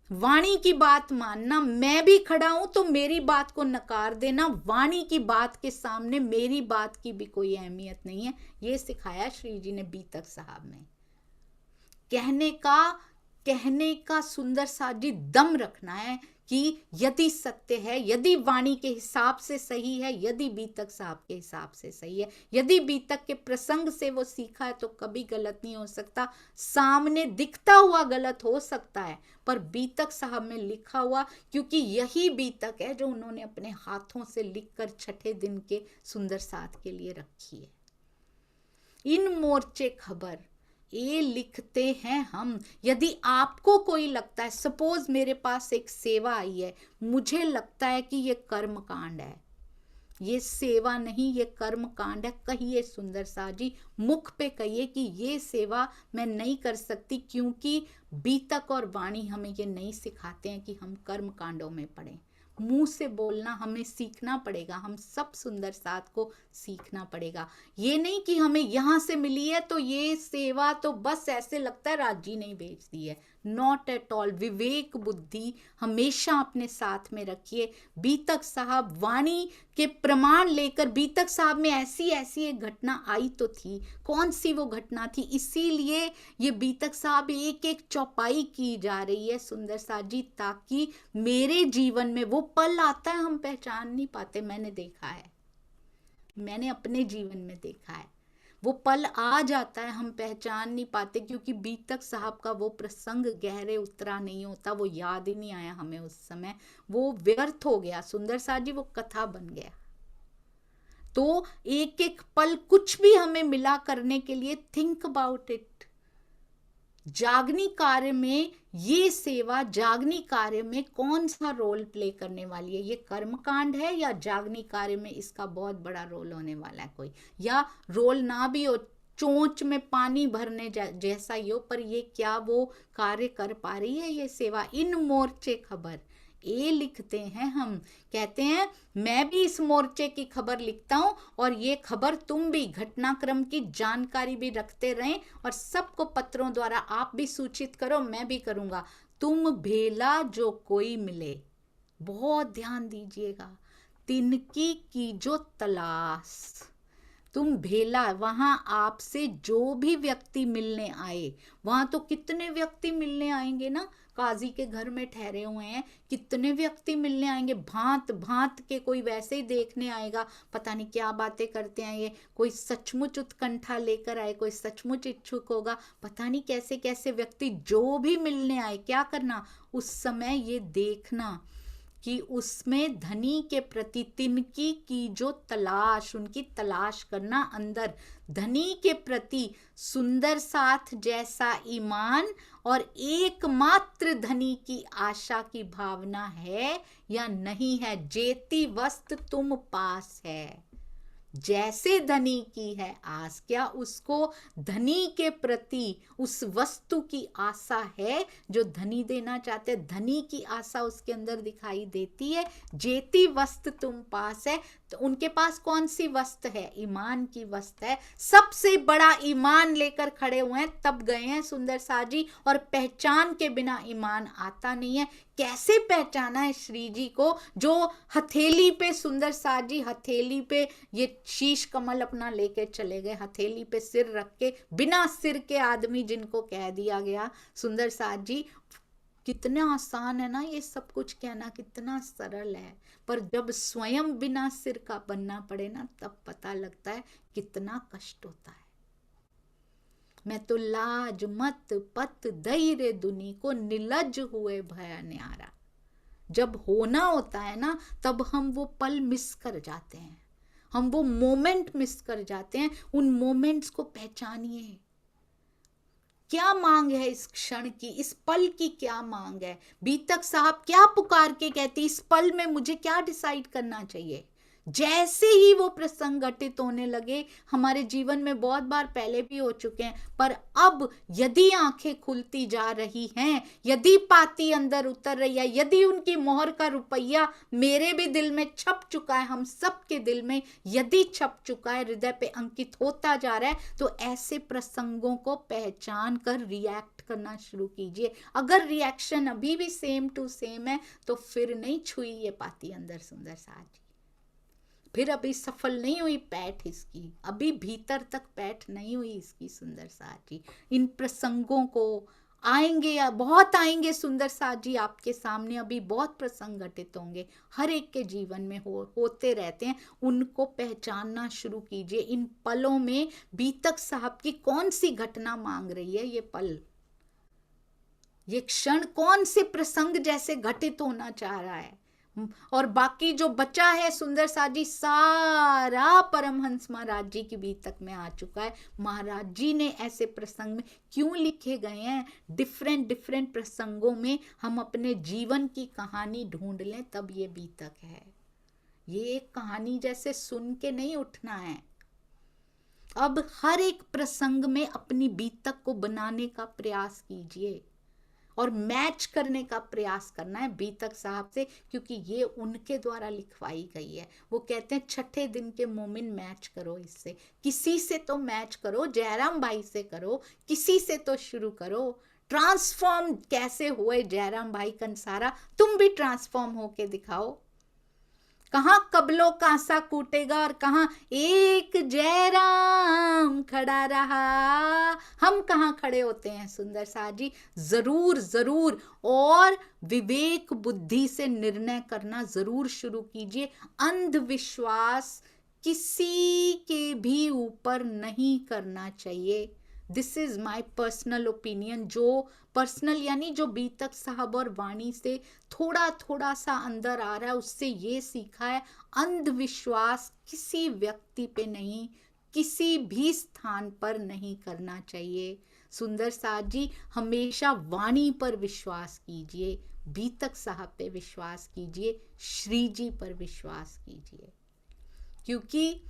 वाणी की बात मानना, मैं भी खड़ा हूं तो मेरी बात को नकार देना, वाणी की बात के सामने मेरी बात की भी कोई अहमियत नहीं है। ये सिखाया श्री जी ने बीतक साहब में। कहने का सुंदर सा जी दम रखना है कि यदि सत्य है, यदि वाणी के हिसाब से सही है, यदि बीतक साहब के हिसाब से सही है, यदि बीतक के प्रसंग से वो सीखा है तो कभी गलत नहीं हो सकता। सामने दिखता हुआ गलत हो सकता है पर बीतक साहब में लिखा हुआ, क्योंकि यही बीतक है जो उन्होंने अपने हाथों से लिखकर छठे दिन के सुंदर साथ के लिए रखी है। इन मोर्चे खबर ये लिखते हैं हम। यदि आपको कोई लगता है, सपोज मेरे पास एक सेवा आई है, मुझे लगता है कि ये कर्म कांड है, ये सेवा नहीं ये कर्म कांड है, कहिए सुंदर सा जी, मुख पे कहिए कि ये सेवा मैं नहीं कर सकती, क्योंकि बीतक और वाणी हमें ये नहीं सिखाते हैं कि हम कर्म कांडों में पड़े। मुंह से बोलना हमें सीखना पड़ेगा, हम सब सुंदर साथ को सीखना पड़ेगा। ये नहीं कि हमें यहाँ से मिली है तो ये सेवा तो बस ऐसे लगता है राजी नहीं भेज दी है, नॉट एट ऑल। विवेक बुद्धि हमेशा अपने साथ में रखिए। बीतक साहब वाणी के प्रमाण लेकर, बीतक साहब में ऐसी एक घटना आई तो थी, कौन सी वो घटना थी, इसीलिए ये बीतक साहब एक एक चौपाई की जा रही है सुंदर सा जी, ताकि मेरे जीवन में वो पल आता है हम पहचान नहीं पाते। मैंने देखा है, मैंने अपने जीवन में देखा है, वो पल आ जाता है हम पहचान नहीं पाते, क्योंकि बीतक साहब का वो प्रसंग गहरे उतरा नहीं होता, वो याद ही नहीं आया हमें उस समय, वो व्यर्थ हो गया सुंदर सा जी, वो कथा बन गया। तो एक एक पल कुछ भी हमें मिला करने के लिए, थिंक अबाउट इट। जागनी कार्य में ये सेवा, जागनी कार्य में कौन सा रोल प्ले करने वाली है, ये कर्म कांड है या जागनी कार्य में इसका बहुत बड़ा रोल होने वाला है कोई, या रोल ना भी हो, चोंच में पानी भरने जैसा ही हो, पर ये क्या वो कार्य कर पा रही है ये सेवा। इन मोर्चे खबर, ए लिखते हैं हम, कहते हैं मैं भी इस मोर्चे की खबर लिखता हूं और ये खबर तुम भी घटनाक्रम की जानकारी भी रखते रहें और सबको पत्रों द्वारा आप भी सूचित करो, मैं भी करूंगा। तुम भेला जो कोई मिले, बहुत ध्यान दीजिएगा, तिनकी की जो तलाश, तुम भेला, वहां आपसे जो भी व्यक्ति मिलने आए, वहां तो कितने व्यक्ति मिलने आएंगे ना, काजी के घर में ठहरे हुए हैं, कितने व्यक्ति मिलने आएंगे, भांत भांत के, कोई वैसे ही देखने आएगा, पता नहीं क्या बातें करते हैं ये, कोई सचमुच उत्कंठा लेकर आए, कोई सचमुच इच्छुक होगा, पता नहीं कैसे कैसे व्यक्ति जो भी मिलने आए, क्या करना उस समय ये देखना कि उसमें धनी के प्रति तिनकी की जो तलाश, उनकी तलाश करना अंदर, धनी के प्रति सुंदर साथ जैसा ईमान और एकमात्र धनी की आशा की भावना है या नहीं है। जेती वस्त तुम पास है, जैसे धनी की है आस, क्या उसको धनी के प्रति उस वस्तु की आशा है जो धनी देना चाहते, धनी की आशा उसके अंदर दिखाई देती है। जेती वस्त तुम पास है, तो उनके पास कौन सी वस्त है? ईमान की वस्त है, सबसे बड़ा ईमान लेकर खड़े हुए हैं, तब गए हैं सुंदर सा जी, और पहचान के बिना ईमान आता नहीं है। कैसे पहचाना है श्री जी को? जो हथेली पे सुंदर सा जी, हथेली पे ये शीश कमल अपना लेके चले गए, हथेली पे सिर रख के, बिना सिर के आदमी जिनको कह दिया गया सुंदर सा जी। कितना आसान है ना ये सब कुछ कहना, कितना सरल है, पर जब स्वयं बिना सिर का बनना पड़े ना, तब पता लगता है कितना कष्ट होता है। मैं तो लाज मत पत धैर्य दुनी को, निलज हुए भय न्यारा। जब होना होता है ना, तब हम वो पल मिस कर जाते हैं, हम वो मोमेंट मिस कर जाते हैं। उन मोमेंट्स को पहचानिए, क्या मांग है इस क्षण की, इस पल की क्या मांग है। बीतक साहब क्या पुकार के कहती, इस पल में मुझे क्या डिसाइड करना चाहिए। जैसे ही वो प्रसंग घटित होने लगे, हमारे जीवन में बहुत बार पहले भी हो चुके हैं, पर अब यदि आंखें खुलती जा रही हैं, यदि पाती अंदर उतर रही है, यदि उनकी मोहर का रुपया मेरे भी दिल में छप चुका है, हम सबके दिल में यदि छप चुका है, हृदय पे अंकित होता जा रहा है, तो ऐसे प्रसंगों को पहचान कर रिएक्ट करना शुरू कीजिए। अगर रिएक्शन अभी भी सेम टू सेम है, तो फिर नहीं छुई ये पाती अंदर सुंदर सा जी, फिर अभी सफल नहीं हुई पैठ इसकी, अभी भीतर तक पैठ नहीं हुई इसकी सुंदर साजी। इन प्रसंगों को आएंगे या बहुत आएंगे सुंदर साजी आपके सामने, अभी बहुत प्रसंग घटित होंगे, हर एक के जीवन में होते रहते हैं। उनको पहचानना शुरू कीजिए। इन पलों में बीतक साहब की कौन सी घटना मांग रही है, ये पल, ये क्षण कौन से प्रसंग जैसे घटित होना चाह रहा है। और बाकी जो बचा है सुंदर साजी, सारा परमहंस महाराज जी की बीतक में आ चुका है। महाराज जी ने ऐसे प्रसंग में क्यों लिखे गए हैं, डिफरेंट डिफरेंट प्रसंगों में हम अपने जीवन की कहानी ढूंढ लें, तब ये बीतक है। ये एक कहानी जैसे सुन के नहीं उठना है, अब हर एक प्रसंग में अपनी बीतक को बनाने का प्रयास कीजिए और मैच करने का प्रयास करना है बीतक साहब से, क्योंकि ये उनके द्वारा लिखवाई गई है। वो कहते हैं छठे दिन के मोमिन मैच करो इससे, किसी से तो मैच करो, जयराम भाई से करो, किसी से तो शुरू करो। ट्रांसफॉर्म कैसे हुए जयराम भाई कंसारा, तुम भी ट्रांसफॉर्म होके दिखाओ। कहाँ कबलों का आशा कूटेगा और कहाँ एक जयराम खड़ा रहा, हम कहाँ खड़े होते हैं सुंदर साजी। जरूर जरूर और विवेक बुद्धि से निर्णय करना जरूर शुरू कीजिए। अंधविश्वास किसी के भी ऊपर नहीं करना चाहिए। This is my personal opinion. जो पर्सनल यानी जो बीतक साहब और वाणी से थोड़ा थोड़ा सा अंदर आ रहा है, उससे ये सीखा है, अंधविश्वास किसी व्यक्ति पे नहीं, किसी भी स्थान पर नहीं करना चाहिए। सुंदर साथ जी, हमेशा वाणी पर विश्वास कीजिए, बीतक साहब पे विश्वास कीजिए, श्री जी पर विश्वास कीजिए, क्योंकि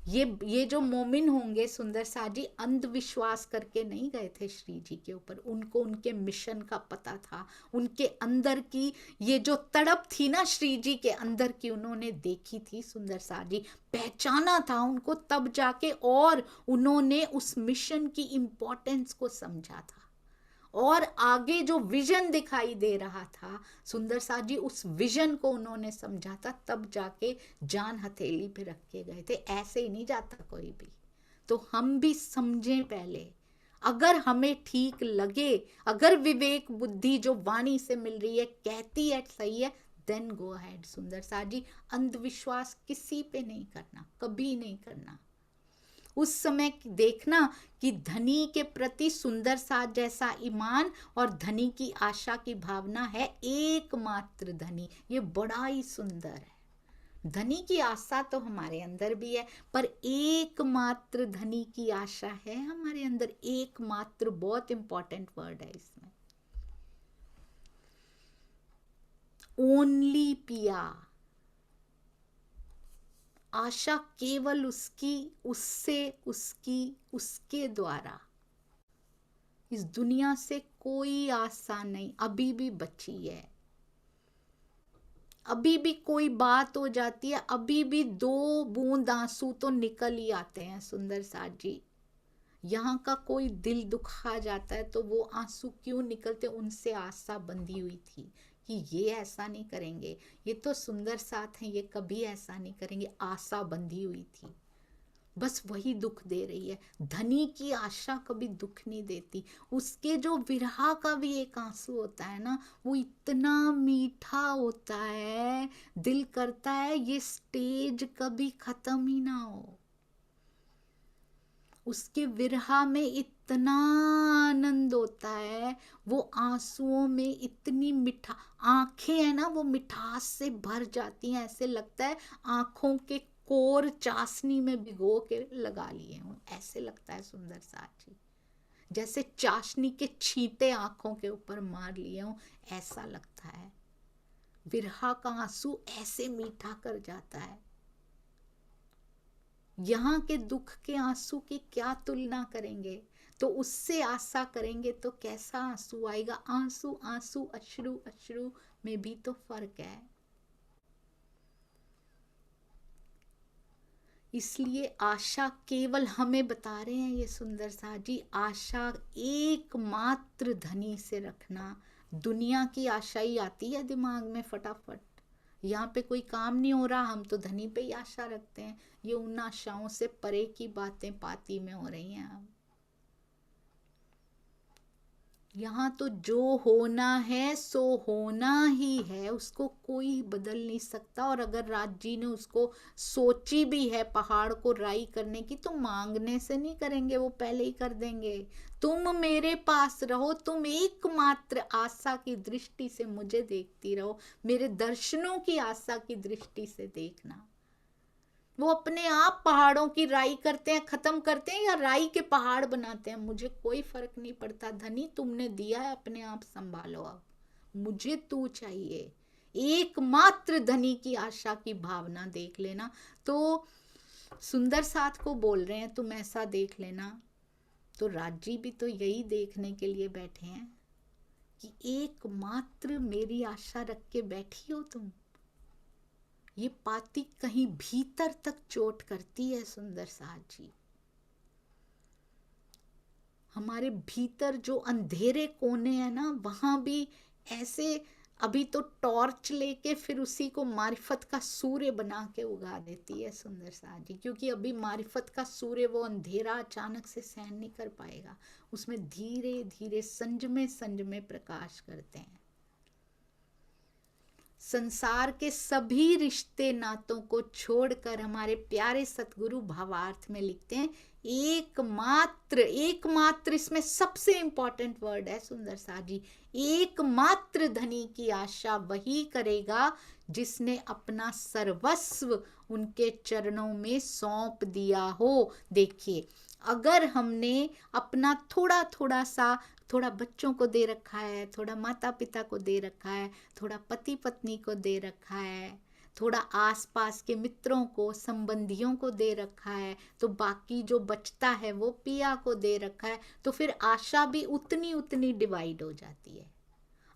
ये जो मोमिन होंगे सुंदर साथ जी अंधविश्वास करके नहीं गए थे श्री जी के ऊपर, उनको उनके मिशन का पता था, उनके अंदर की ये जो तड़प थी ना श्री जी के अंदर की उन्होंने देखी थी सुंदर साथ जी, पहचाना था उनको, तब जाके और उन्होंने उस मिशन की इम्पोर्टेंस को समझा था, और आगे जो विजन दिखाई दे रहा था सुंदर साथ जी उस विजन को उन्होंने समझा था, तब जाके जान हथेली पे रख के गए थे, ऐसे ही नहीं जाता कोई भी। तो हम भी समझें पहले, अगर हमें ठीक लगे, अगर विवेक बुद्धि जो वाणी से मिल रही है कहती है सही है, देन गो अहेड सुंदर साथ जी। अंधविश्वास किसी पे नहीं करना, कभी नहीं करना। उस समय देखना कि धनी के प्रति सुंदर साथ जैसा ईमान और धनी की आशा की भावना है एकमात्र धनी, ये बड़ा ही सुंदर है। धनी की आशा तो हमारे अंदर भी है, पर एकमात्र धनी की आशा है हमारे अंदर। एकमात्र बहुत इंपॉर्टेंट वर्ड है इसमें। ओनली पिया, आशा केवल उसकी, उससे, उसकी, उसके द्वारा। इस दुनिया से कोई आशा नहीं, अभी भी बची है। अभी भी कोई बात हो जाती है, अभी भी 2 बूंद आंसू तो निकल ही आते हैं सुंदर साथ जी। यहाँ का कोई दिल दुखा जाता है तो वो आंसू क्यों निकलते, उनसे आशा बंधी हुई थी कि ये ऐसा नहीं करेंगे, ये तो सुंदर साथ हैं, ये कभी ऐसा नहीं करेंगे, आशा बंधी हुई थी, बस वही दुख दे रही है। धनी की आशा कभी दुख नहीं देती। उसके जो विरहा का भी एक आंसू होता है ना, वो इतना मीठा होता है, दिल करता है ये स्टेज कभी खत्म ही ना हो। उसके विरहा में इतना आनंद होता है, वो आंसुओं में इतनी मिठा, आंखें है ना वो मिठास से भर जाती हैं, ऐसे लगता है आंखों के कोर चाशनी में भिगो के लगा लिए हूं, ऐसे लगता है सुंदर साथ जी, जैसे चाशनी के छींटे आंखों के ऊपर मार लिए हूं, ऐसा लगता है। विरहा का आंसू ऐसे मीठा कर जाता है। यहाँ के दुख के आंसू की क्या तुलना करेंगे, तो उससे आशा करेंगे तो कैसा आंसू आएगा। आंसू आंसू, अश्रु अश्रु में भी तो फर्क है। इसलिए आशा केवल हमें बता रहे हैं ये सुंदर साथ जी, आशा एकमात्र धनी से रखना। दुनिया की आशा ही आती है दिमाग में फटाफट, यहाँ पे कोई काम नहीं हो रहा, हम तो धनी पे ही आशा रखते हैं। ये उन आशाओं से परे की बातें पाती में हो रही हैं। अब यहाँ तो जो होना है सो होना ही है, उसको कोई बदल नहीं सकता। और अगर राज जी ने उसको सोची भी है पहाड़ को राई करने की, तो मांगने से नहीं करेंगे, वो पहले ही कर देंगे। तुम मेरे पास रहो, तुम एकमात्र आशा की दृष्टि से मुझे देखती रहो, मेरे दर्शनों की आशा की दृष्टि से देखना। वो अपने आप पहाड़ों की राई करते हैं, खत्म करते हैं, या राई के पहाड़ बनाते हैं, मुझे कोई फर्क नहीं पड़ता। धनी तुमने दिया है, अपने आप संभालो, अब मुझे तू चाहिए। एकमात्र धनी की आशा की भावना देख लेना। तो सुंदर साथ को बोल रहे हैं तुम ऐसा देख लेना, तो राजी भी तो यही देखने के लिए बैठे हैं कि एकमात्र मेरी आशा रख के बैठी हो तुम। ये पाती कहीं भीतर तक चोट करती है सुंदर साथ जी। हमारे भीतर जो अंधेरे कोने हैं ना, वहां भी ऐसे अभी तो टॉर्च लेके फिर उसी को मारिफत का सूर्य बना के उगा देती है सुंदर साथ जी, क्योंकि अभी मारिफत का सूर्य वो अंधेरा अचानक से सहन नहीं कर पाएगा, उसमें धीरे धीरे संजमे प्रकाश करते हैं। संसार के सभी रिश्ते नातों को छोड़कर हमारे प्यारे सतगुरु भावार्थ में लिखते हैं एकमात्र, एकमात्र इसमें सबसे इंपॉर्टेंट वर्ड है सुंदर साथ जी, एकमात्र धनी की आशा वही करेगा जिसने अपना सर्वस्व उनके चरणों में सौंप दिया हो। देखिए, अगर हमने अपना थोड़ा थोड़ा सा, थोड़ा बच्चों को दे रखा है, थोड़ा माता पिता को दे रखा है, थोड़ा पति पत्नी को दे रखा है, थोड़ा आसपास के मित्रों को, संबंधियों को दे रखा है, तो बाकी जो बचता है वो पिया को दे रखा है, तो फिर आशा भी उतनी उतनी डिवाइड हो जाती है।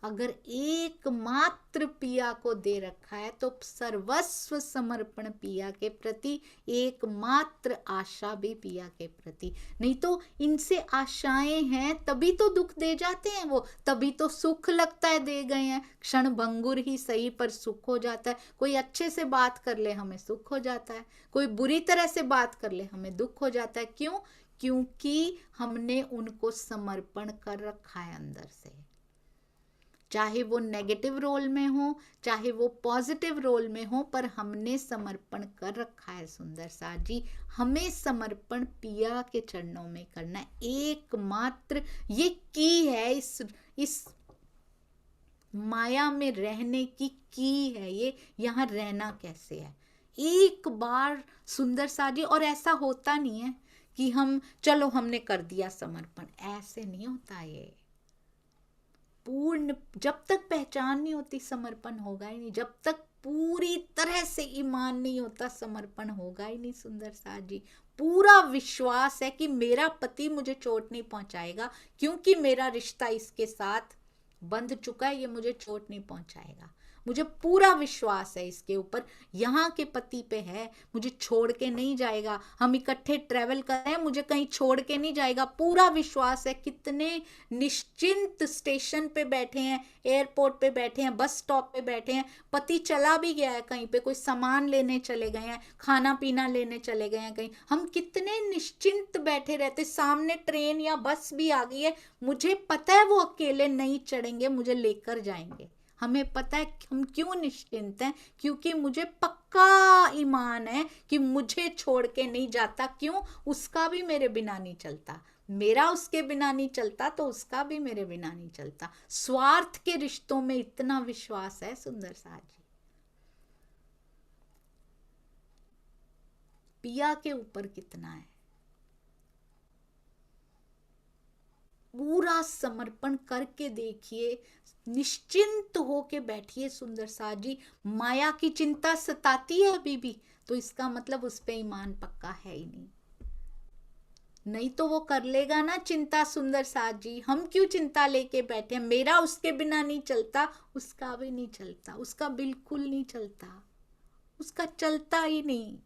अगर एकमात्र पिया को दे रखा है तो सर्वस्व समर्पण पिया के प्रति, एकमात्र आशा भी पिया के प्रति। नहीं तो इनसे आशाएं हैं तभी तो दुख दे जाते हैं वो, तभी तो सुख लगता है दे गए हैं, क्षण भंगुर ही सही पर सुख हो जाता है। कोई अच्छे से बात कर ले हमें सुख हो जाता है, कोई बुरी तरह से बात कर ले हमें दुख हो जाता है। क्यों? क्योंकि हमने उनको समर्पण कर रखा है अंदर से। चाहे वो नेगेटिव रोल में हो, चाहे वो पॉजिटिव रोल में हो, पर हमने समर्पण कर रखा है। सुंदर सा जी, हमें समर्पण पिया के चरणों में करना है। एकमात्र ये की है, इस माया में रहने की है ये। यहाँ रहना कैसे है, एक बार सुंदर सा जी। और ऐसा होता नहीं है कि हम चलो हमने कर दिया समर्पण, ऐसे नहीं होता ये। पूर्ण जब तक पहचान नहीं होती समर्पण होगा ही नहीं, जब तक पूरी तरह से ईमान नहीं होता समर्पण होगा ही नहीं। सुंदर सा जी, पूरा विश्वास है कि मेरा पति मुझे चोट नहीं पहुंचाएगा, क्योंकि मेरा रिश्ता इसके साथ बंध चुका है, ये मुझे चोट नहीं पहुंचाएगा। मुझे पूरा विश्वास है इसके ऊपर, यहाँ के पति पे है, मुझे छोड़ के नहीं जाएगा। हम इकट्ठे ट्रेवल कर रहे हैं, मुझे कहीं छोड़ के नहीं जाएगा, पूरा विश्वास है। कितने निश्चिंत स्टेशन पे बैठे हैं, एयरपोर्ट पे बैठे हैं, बस स्टॉप पे बैठे हैं, पति चला भी गया है कहीं पे, कोई सामान लेने चले गए हैं, खाना पीना लेने चले गए हैं कहीं, हम कितने निश्चिंत बैठे रहते। सामने ट्रेन या बस भी आ गई है, मुझे पता है वो अकेले नहीं चढ़ेंगे, मुझे लेकर जाएंगे। हमें पता है हम क्यों निश्चिंत हैं, क्योंकि मुझे पक्का ईमान है कि मुझे छोड़ के नहीं जाता। क्यों? उसका भी मेरे बिना नहीं चलता, मेरा उसके बिना नहीं चलता तो उसका भी मेरे बिना नहीं चलता। स्वार्थ के रिश्तों में इतना विश्वास है। सुंदर सा जी, पिया के ऊपर कितना है। पूरा समर्पण करके देखिए, निश्चिंत होके बैठिए। सुंदर सा जी, माया की चिंता सताती है अभी भी, तो इसका मतलब उस पे ईमान पक्का है ही नहीं। नहीं तो वो कर लेगा ना चिंता। सुंदर सा जी, हम क्यों चिंता लेके बैठे हैं? मेरा उसके बिना नहीं चलता, उसका भी नहीं चलता, उसका बिल्कुल नहीं चलता, उसका चलता ही नहीं।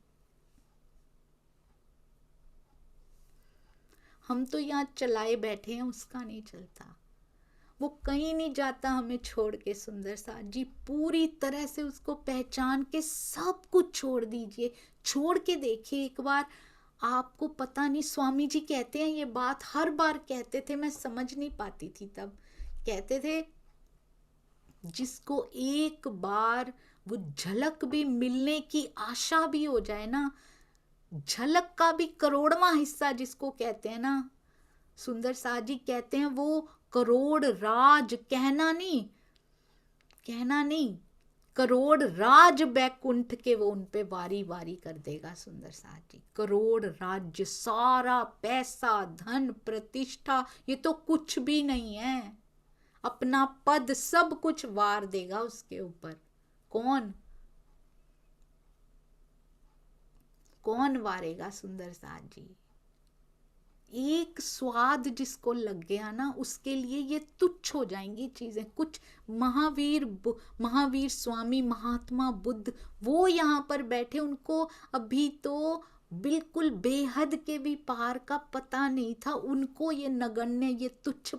हम तो यहाँ चलाए बैठे हैं, उसका नहीं चलता, वो कहीं नहीं जाता हमें छोड़ के। सुंदर सा जी, पूरी तरह से उसको पहचान के सब कुछ छोड़ दीजिए, छोड़ के देखिए एक बार। आपको पता नहीं, स्वामी जी कहते हैं ये बात, हर बार कहते थे, मैं समझ नहीं पाती थी तब। कहते थे जिसको एक बार वो झलक भी मिलने की आशा भी हो जाए ना, झलक का भी करोड़वां हिस्सा जिसको कहते हैं ना, सुंदर सा जी कहते हैं वो करोड़ राज, कहना नहीं, करोड़ राज बैकुंठ के वो उनपे वारी वारी कर देगा। सुंदर सा जी, करोड़ राज्य, सारा पैसा, धन, प्रतिष्ठा, ये तो कुछ भी नहीं है। अपना पद सब कुछ वार देगा उसके ऊपर। कौन वारेगा? सुंदर सा जी, एक स्वाद जिसको लग गया ना, उसके लिए ये तुच्छ हो जाएंगी चीजें। कुछ महावीर स्वामी, महात्मा बुद्ध, वो यहाँ पर बैठे, उनको अभी तो बिल्कुल बेहद के भी पार का पता नहीं था, उनको ये नगण्य, ये तुच्छ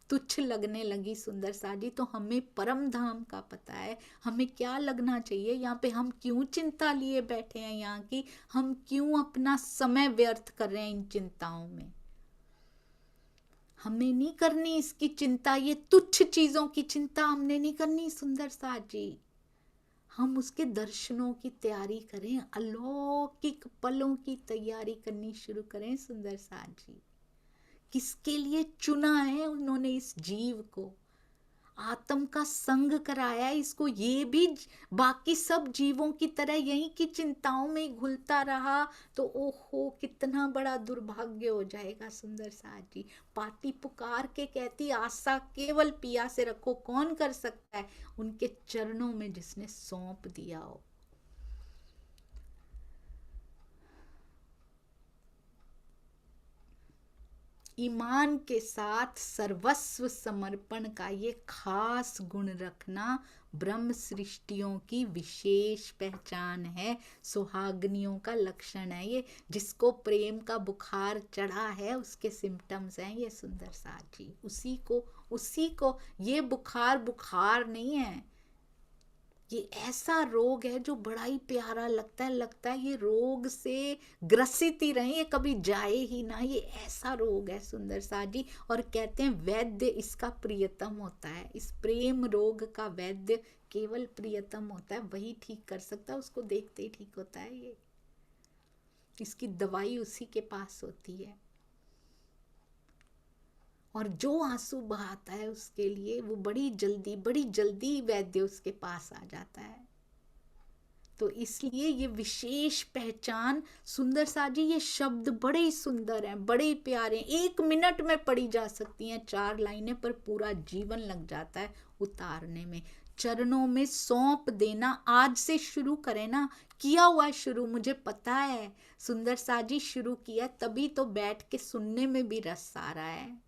तुच्छ लगने लगी। सुंदर सा जी, तो हमें परम धाम का पता है, हमें क्या लगना चाहिए। यहाँ पे हम क्यों चिंता लिए बैठे हैं यहाँ की, हम क्यों अपना समय व्यर्थ कर रहे हैं इन चिंताओं में। हमें नहीं करनी इसकी चिंता, ये तुच्छ चीजों की चिंता हमने नहीं करनी। सुंदर सा जी, हम उसके दर्शनों की तैयारी करें, अलौकिक पलों की तैयारी करनी शुरू करें। सुंदर सा जी, किसके लिए चुना है उन्होंने इस जीव को, आत्म का संग कराया इसको, ये भी बाकी सब जीवों की तरह यही की चिंताओं में घुलता रहा तो ओहो कितना बड़ा दुर्भाग्य हो जाएगा। सुंदर सा जी, पाटी पुकार के कहती आशा केवल पिया से रखो। कौन कर सकता है? उनके चरणों में जिसने सौंप दिया हो, ईमान के साथ सर्वस्व समर्पण का ये खास गुण रखना ब्रह्म सृष्टियों की विशेष पहचान है, सुहागनियों का लक्षण है ये। जिसको प्रेम का बुखार चढ़ा है उसके सिम्टम्स हैं ये सुंदर साथ जी। उसी को ये बुखार नहीं है, ये ऐसा रोग है जो बड़ा ही प्यारा लगता है ये रोग से ग्रसित ही रहे, ये कभी जाए ही ना, ये ऐसा रोग है सुंदर साथ जी। और कहते हैं वैद्य इसका प्रियतम होता है, इस प्रेम रोग का वैद्य केवल प्रियतम होता है, वही ठीक कर सकता है, उसको देखते ही ठीक होता है ये, इसकी दवाई उसी के पास होती है। और जो आंसू बहाता है उसके लिए वो बड़ी जल्दी वैद्य उसके पास आ जाता है। तो इसलिए ये विशेष पहचान सुंदर साथ जी, ये शब्द बड़े ही सुंदर हैं, बड़े ही प्यारे हैं, 1 मिनट में पढ़ी जा सकती हैं 4 लाइनें, पर पूरा जीवन लग जाता है उतारने में। चरणों में सौंप देना, आज से शुरू करें ना, किया हुआ है शुरू, मुझे पता है सुंदर साथ जी शुरू किया, तभी तो बैठ के सुनने में भी रस आ रहा है,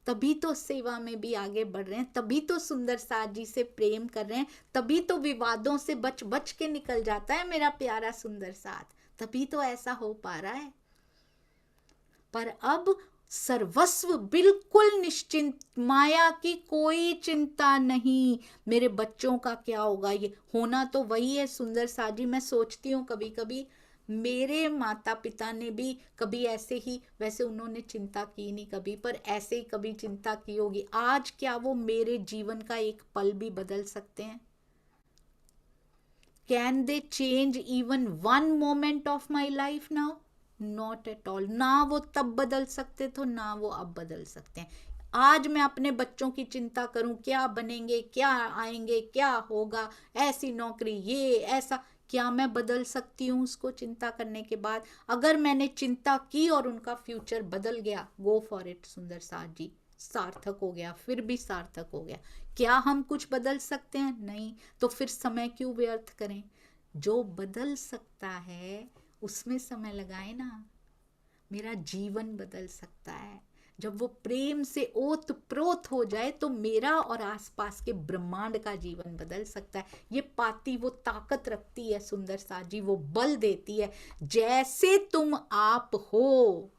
तभी तो सेवा में भी आगे बढ़ रहे हैं, तभी तो सुंदर साथ जी से प्रेम कर रहे हैं, तभी तो विवादों से बच के निकल जाता है मेरा प्यारा सुंदर साथ, तभी तो ऐसा हो पा रहा है। पर अब सर्वस्व बिल्कुल निश्चिंत, माया की कोई चिंता नहीं, मेरे बच्चों का क्या होगा, ये होना तो वही है सुंदर साथ जी। मैं सोचती हूँ कभी कभी मेरे माता पिता ने भी कभी ऐसे ही, वैसे उन्होंने चिंता की नहीं कभी, पर ऐसे ही कभी चिंता की होगी, आज क्या वो मेरे जीवन का एक पल भी बदल सकते हैं? Can they change even 1 moment of my life now? Not at all. ना वो तब बदल सकते थे, ना वो अब बदल सकते हैं। आज मैं अपने बच्चों की चिंता करूं, क्या बनेंगे, क्या आएंगे, क्या होगा, ऐसी नौकरी, ये ऐसा, क्या मैं बदल सकती हूँ उसको चिंता करने के बाद? अगर मैंने चिंता की और उनका फ्यूचर बदल गया, गो फॉर इट सुंदर साथ जी, सार्थक हो गया, फिर भी सार्थक हो गया। क्या हम कुछ बदल सकते हैं? नहीं। तो फिर समय क्यों व्यर्थ करें? जो बदल सकता है उसमें समय लगाए ना। मेरा जीवन बदल सकता है, जब वो प्रेम से ओत प्रोत हो जाए तो मेरा और आसपास के ब्रह्मांड का जीवन बदल सकता है। ये पाती वो ताकत रखती है सुंदर साथ जी, वो बल देती है। जैसे तुम आप हो,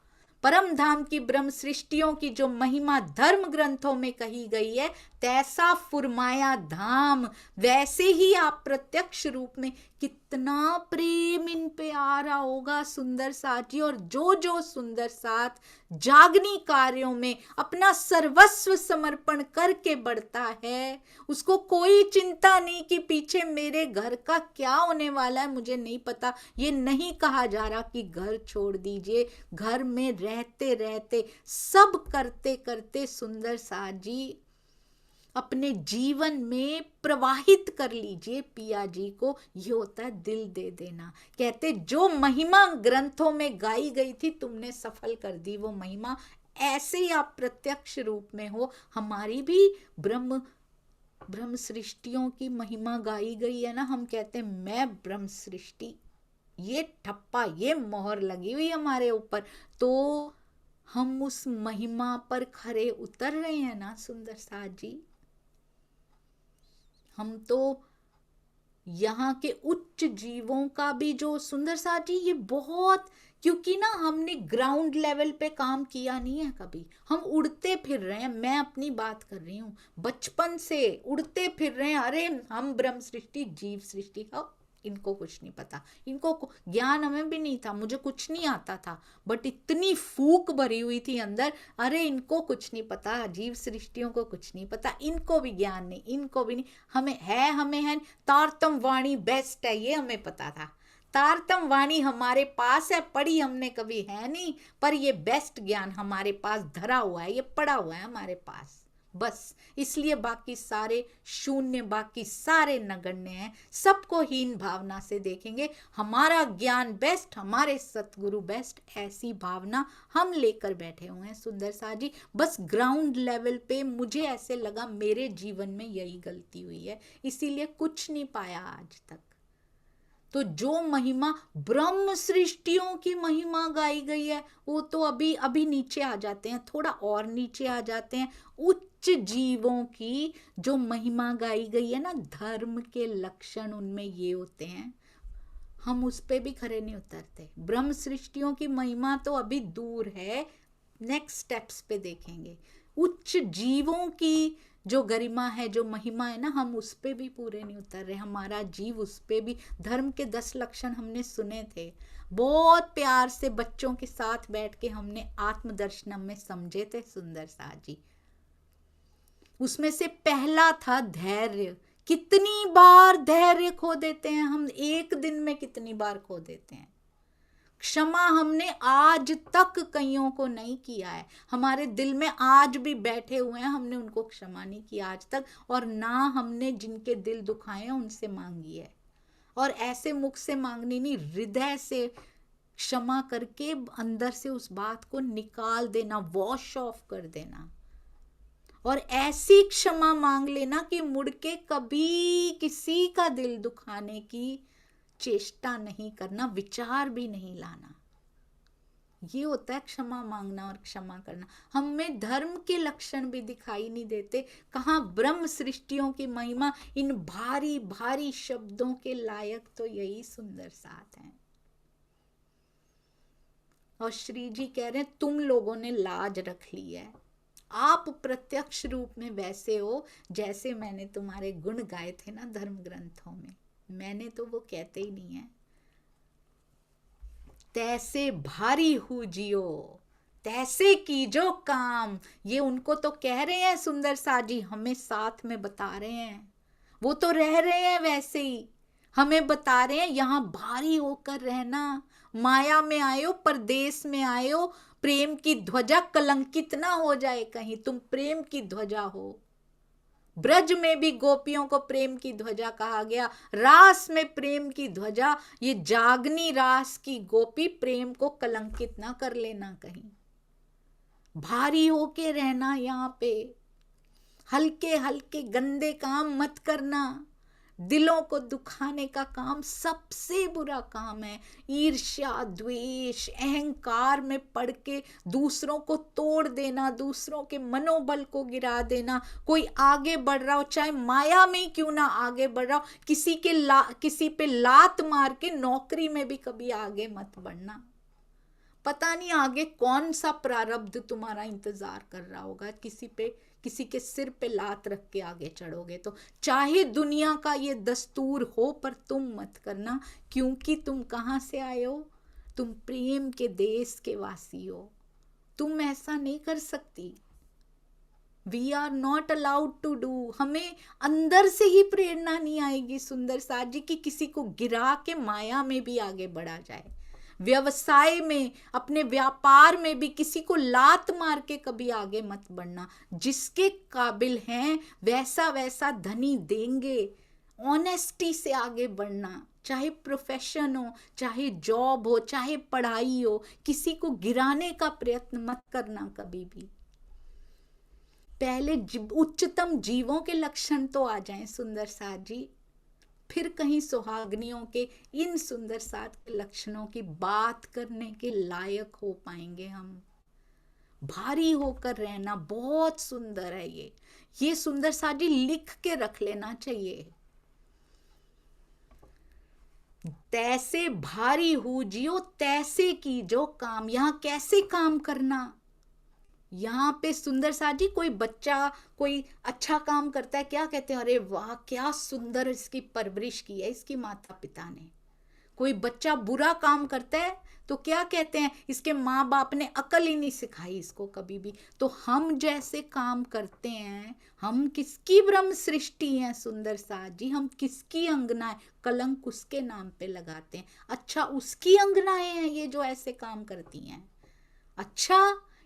परम धाम की ब्रह्म सृष्टियों की जो महिमा धर्म ग्रंथों में कही गई है, तैसा फुरमाया धाम, वैसे ही आप प्रत्यक्ष रूप में, कितना प्रेम इन पे आ रहा होगा सुंदर साथ जी। और जो जो सुंदर साथ जागनी कार्यों में अपना सर्वस्व समर्पण करके बढ़ता है, उसको कोई चिंता नहीं कि पीछे मेरे घर का क्या होने वाला है, मुझे नहीं पता। ये नहीं कहा जा रहा कि घर छोड़ दीजिए, घर में रहते रहते सब करते करते सुंदर साथ जी अपने जीवन में प्रवाहित कर लीजिए पिया जी को। ये होता है दिल दे देना। कहते जो महिमा ग्रंथों में गाई गई थी तुमने सफल कर दी वो महिमा, ऐसे ही आप प्रत्यक्ष रूप में हो। हमारी भी ब्रह्म सृष्टियों की महिमा गाई गई है ना। हम कहते हैं मैं ब्रह्म सृष्टि, ये ठप्पा, ये मोहर लगी हुई हमारे ऊपर, तो हम उस महिमा पर खरे उतर रहे हैं ना सुंदर साथ जी। हम तो यहाँ के उच्च जीवों का भी जो सुंदर साथ जी, ये बहुत, क्योंकि ना हमने ग्राउंड लेवल पे काम किया नहीं है कभी, हम उड़ते फिर रहे हैं। मैं अपनी बात कर रही हूँ, बचपन से उड़ते फिर रहे हैं। अरे हम ब्रह्म सृष्टि, जीव सृष्टि, अब इनको कुछ नहीं पता, इनको ज्ञान हमें भी नहीं था, मुझे कुछ नहीं आता था, बट इतनी फूक भरी हुई थी अंदर, अरे इनको कुछ नहीं पता, जीव सृष्टियों को कुछ नहीं पता, इनको भी ज्ञान नहीं, इनको भी नहीं, हमें है। तारतम वाणी बेस्ट है, ये हमें पता था। तारतम वाणी हमारे पास है, पढ़ी हमने कभी है नहीं, पर ये बेस्ट ज्ञान हमारे पास धरा हुआ है, ये पड़ा हुआ है हमारे पास बस। इसलिए बाकी सारे शून्य, बाकी सारे नगण्य हैं, सबको हीन भावना से देखेंगे। हमारा ज्ञान बेस्ट, हमारे सतगुरु बेस्ट, ऐसी भावना हम लेकर बैठे हुए हैं सुंदर साथ जी। बस ग्राउंड लेवल पे मुझे ऐसे लगा मेरे जीवन में यही गलती हुई है, इसीलिए कुछ नहीं पाया आज तक। तो जो महिमा ब्रह्म सृष्टियों की महिमा गाई गई है, वो तो अभी अभी नीचे आ जाते हैं, थोड़ा और नीचे आ जाते हैं। उच्च जीवों की जो महिमा गाई गई है ना, धर्म के लक्षण उनमें ये होते हैं, हम उस पे भी खरे नहीं उतरते। ब्रह्म सृष्टियों की महिमा तो अभी दूर है, नेक्स्ट स्टेप्स पे देखेंगे। उच्च जीवों की जो गरिमा है, जो महिमा है ना, हम उस पे भी पूरे नहीं उतर रहे। हमारा जीव उस पे भी, धर्म के 10 लक्षण हमने सुने थे, बहुत प्यार से बच्चों के साथ बैठ के हमने आत्मदर्शनम में समझे थे सुंदर सा जी। उसमें से पहला था धैर्य। कितनी बार धैर्य खो देते हैं हम, एक दिन में कितनी बार खो देते हैं। क्षमा हमने आज तक कईयों को नहीं किया है, हमारे दिल में आज भी बैठे हुए हैं, हमने उनको क्षमा नहीं किया आज तक, और ना हमने जिनके दिल दुखाए हैं उनसे मांगी है। और ऐसे मुख से मांगनी नहीं, हृदय से क्षमा करके अंदर से उस बात को निकाल देना, वॉश ऑफ कर देना, और ऐसी क्षमा मांग लेना कि मुड़ के कभी किसी का दिल दुखाने की चेष्टा नहीं करना, विचार भी नहीं लाना। ये होता है क्षमा मांगना और क्षमा करना। हमें धर्म के लक्षण भी दिखाई नहीं देते, कहाँ ब्रह्म सृष्टियों की महिमा, इन भारी भारी शब्दों के लायक तो यही सुंदर साथ हैं। और श्री जी कह रहे हैं तुम लोगों ने लाज रख ली है, आप प्रत्यक्ष रूप में वैसे हो जैसे मैंने तुम्हारे गुण गाए थे ना धर्म ग्रंथों में, मैंने तो वो कहते ही नहीं है। तैसे भारी हूँ जियो, तैसे की जो काम, ये उनको तो कह रहे हैं सुंदर सा जी, हमें साथ में बता रहे हैं, वो तो रह रहे हैं वैसे ही, हमें बता रहे हैं यहाँ भारी होकर रहना। माया में आयो, परदेश में आयो, प्रेम की ध्वजा कलंकित ना हो जाए कहीं, तुम प्रेम की ध्वजा हो। ब्रज में भी गोपियों को प्रेम की ध्वजा कहा गया, रास में प्रेम की ध्वजा, ये जागनी रास की गोपी प्रेम को कलंकित ना कर लेना कहीं। भारी होके रहना, यहाँ पे हल्के हल्के गंदे काम मत करना। दिलों को दुखाने का काम सबसे बुरा काम है। ईर्ष्या, द्वेष, अहंकार में पड़ के दूसरों को तोड़ देना, दूसरों के मनोबल को गिरा देना। कोई आगे बढ़ रहा हो, चाहे माया में क्यों ना आगे बढ़ रहा हो, किसी पे लात मार के नौकरी में भी कभी आगे मत बढ़ना। पता नहीं आगे कौन सा प्रारब्ध तुम्हारा इंतजार कर रहा होगा, किसी के सिर पे लात रख के आगे चढ़ोगे तो। चाहे दुनिया का ये दस्तूर हो, पर तुम मत करना, क्योंकि तुम कहाँ से आए हो, तुम प्रेम के देश के वासी हो, तुम ऐसा नहीं कर सकती। We are not allowed to do. हमें अंदर से ही प्रेरणा नहीं आएगी सुंदर साथ जी की किसी को गिरा के माया में भी आगे बढ़ा जाए। व्यवसाय में, अपने व्यापार में भी किसी को लात मार के कभी आगे मत बढ़ना। जिसके काबिल हैं वैसा वैसा धनी देंगे। ऑनेस्टी से आगे बढ़ना, चाहे प्रोफेशन हो, चाहे जॉब हो, चाहे पढ़ाई हो, किसी को गिराने का प्रयत्न मत करना कभी भी। पहले उच्चतम जीवों के लक्षण तो आ जाएं सुंदर साथ जी, फिर कहीं सुहागनियों के इन सुंदर साथ के लक्षणों की बात करने के लायक हो पाएंगे हम। भारी होकर रहना बहुत सुंदर है। ये सुंदर साथ जी लिख के रख लेना चाहिए। तैसे भारी हूँ जियो, तैसे की जो काम। यहाँ कैसे काम करना, यहाँ पे सुंदर सा जी कोई बच्चा कोई अच्छा काम करता है, क्या कहते हैं, अरे वाह क्या सुंदर इसकी परवरिश की है इसकी माता पिता ने। कोई बच्चा बुरा काम करता है तो क्या कहते हैं, इसके माँ बाप ने अकल ही नहीं सिखाई इसको कभी भी। तो हम जैसे काम करते हैं, हम किसकी ब्रह्म सृष्टि हैं सुंदर सा जी, हम किसकी अंगना है, कलंक उसके नाम पे लगाते हैं। अच्छा उसकी अंगनाएं हैं ये जो ऐसे काम करती हैं, अच्छा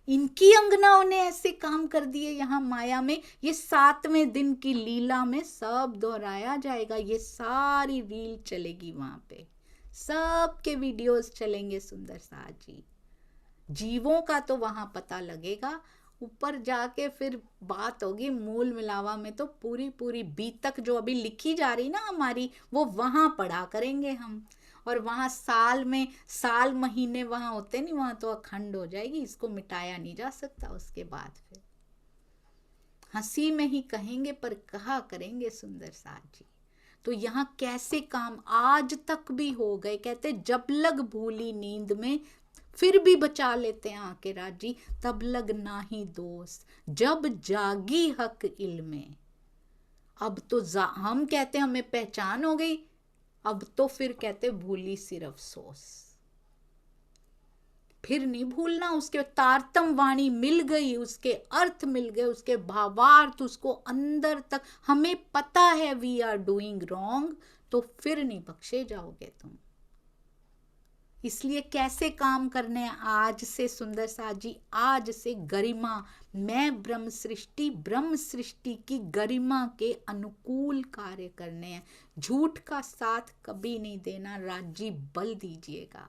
इनकी अंगनाओं ने ऐसे काम कर दिए यहाँ माया में। ये 7वें दिन की लीला में सब दोहराया जाएगा, ये सारी रील चलेगी वहां पे, सबके वीडियोस चलेंगे सुंदर साथ जी। जीवों का तो वहां पता लगेगा, ऊपर जाके फिर बात होगी मूल मिलावा में, तो पूरी पूरी बी तक जो अभी लिखी जा रही ना हमारी, वो वहां पढ़ा करेंगे हम। और वहां साल में साल महीने वहां होते नहीं, वहां तो अखंड हो जाएगी, इसको मिटाया नहीं जा सकता। उसके बाद फिर हंसी में ही कहेंगे पर कहा करेंगे सुंदर साथ जी। तो यहाँ कैसे काम आज तक भी हो गए, कहते जब लग भूली नींद में फिर भी बचा लेते हैं आके राजी, तब लग नाही दोस्त जब जागी हक इल्म में। अब तो हम कहते हैं हमें पहचान हो गई, अब तो फिर कहते भूली सिर्फ अफसोस। फिर नहीं भूलना, उसके तारतम वाणी मिल गई, उसके अर्थ मिल गए, उसके भावार्थ उसको अंदर तक हमें पता है वी आर डूइंग रॉन्ग, तो फिर नहीं बख्शे जाओगे तुम। इसलिए कैसे काम करने हैं आज से सुंदर साथ जी, आज से गरिमा, मैं ब्रह्म सृष्टि की गरिमा के अनुकूल कार्य करने हैं। झूठ का साथ कभी नहीं देना, राजी बल दीजिएगा,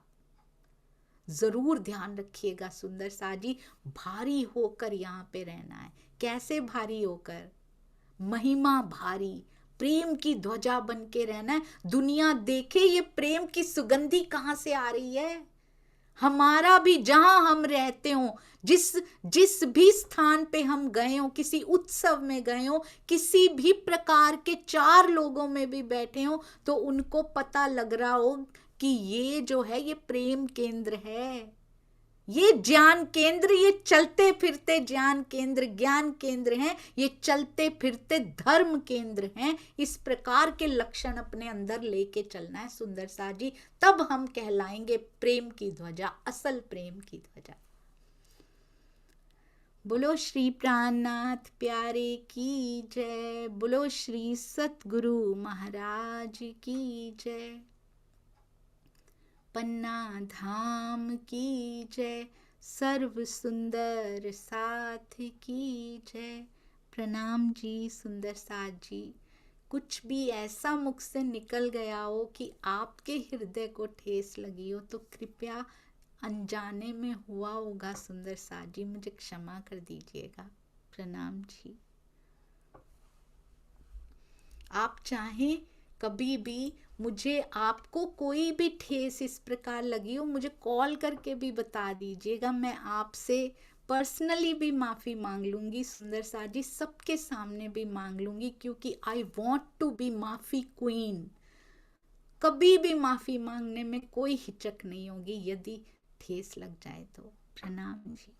जरूर ध्यान रखिएगा सुंदर साथ जी। भारी होकर यहाँ पे रहना है। कैसे भारी होकर? महिमा भारी, प्रेम की ध्वजा बन के रहना है। दुनिया देखे ये प्रेम की सुगंधी कहाँ से आ रही है। हमारा भी जहां हम रहते हो, जिस भी स्थान पे हम गए हो, किसी उत्सव में गए हो, किसी भी प्रकार के 4 लोगों में भी बैठे हो, तो उनको पता लग रहा हो कि ये जो है ये प्रेम केंद्र है, ये ज्ञान केंद्र, ये चलते फिरते ज्ञान केंद्र, ज्ञान केंद्र हैं, ये चलते फिरते धर्म केंद्र हैं। इस प्रकार के लक्षण अपने अंदर लेके चलना है सुंदर साथ जी, तब हम कहलाएंगे प्रेम की ध्वजा, असल प्रेम की ध्वजा। बोलो श्री प्राणनाथ प्यारे की जय, बोलो श्री सतगुरु महाराज की जय, पन्ना धाम की जय, सर्व सुंदर साथ की जय। प्रणाम जी सुंदर साथ जी। कुछ भी ऐसा मुख से निकल गया हो कि आपके हृदय को ठेस लगी हो, तो कृपया अनजाने में हुआ होगा सुंदर साथ जी, मुझे क्षमा कर दीजिएगा। प्रणाम जी। आप चाहें कभी भी मुझे, आपको कोई भी ठेस इस प्रकार लगी हो, मुझे कॉल करके भी बता दीजिएगा, मैं आपसे पर्सनली भी माफ़ी मांग लूँगी सुंदर साथ जी, सबके सामने भी मांग लूँगी, क्योंकि आई वॉन्ट टू बी माफ़ी क्वीन। कभी भी माफ़ी मांगने में कोई हिचक नहीं होगी यदि ठेस लग जाए तो। प्रणाम जी।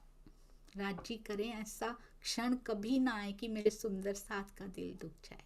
राजी करें ऐसा क्षण कभी ना आए कि मेरे सुंदर साथ का दिल दुख जाए।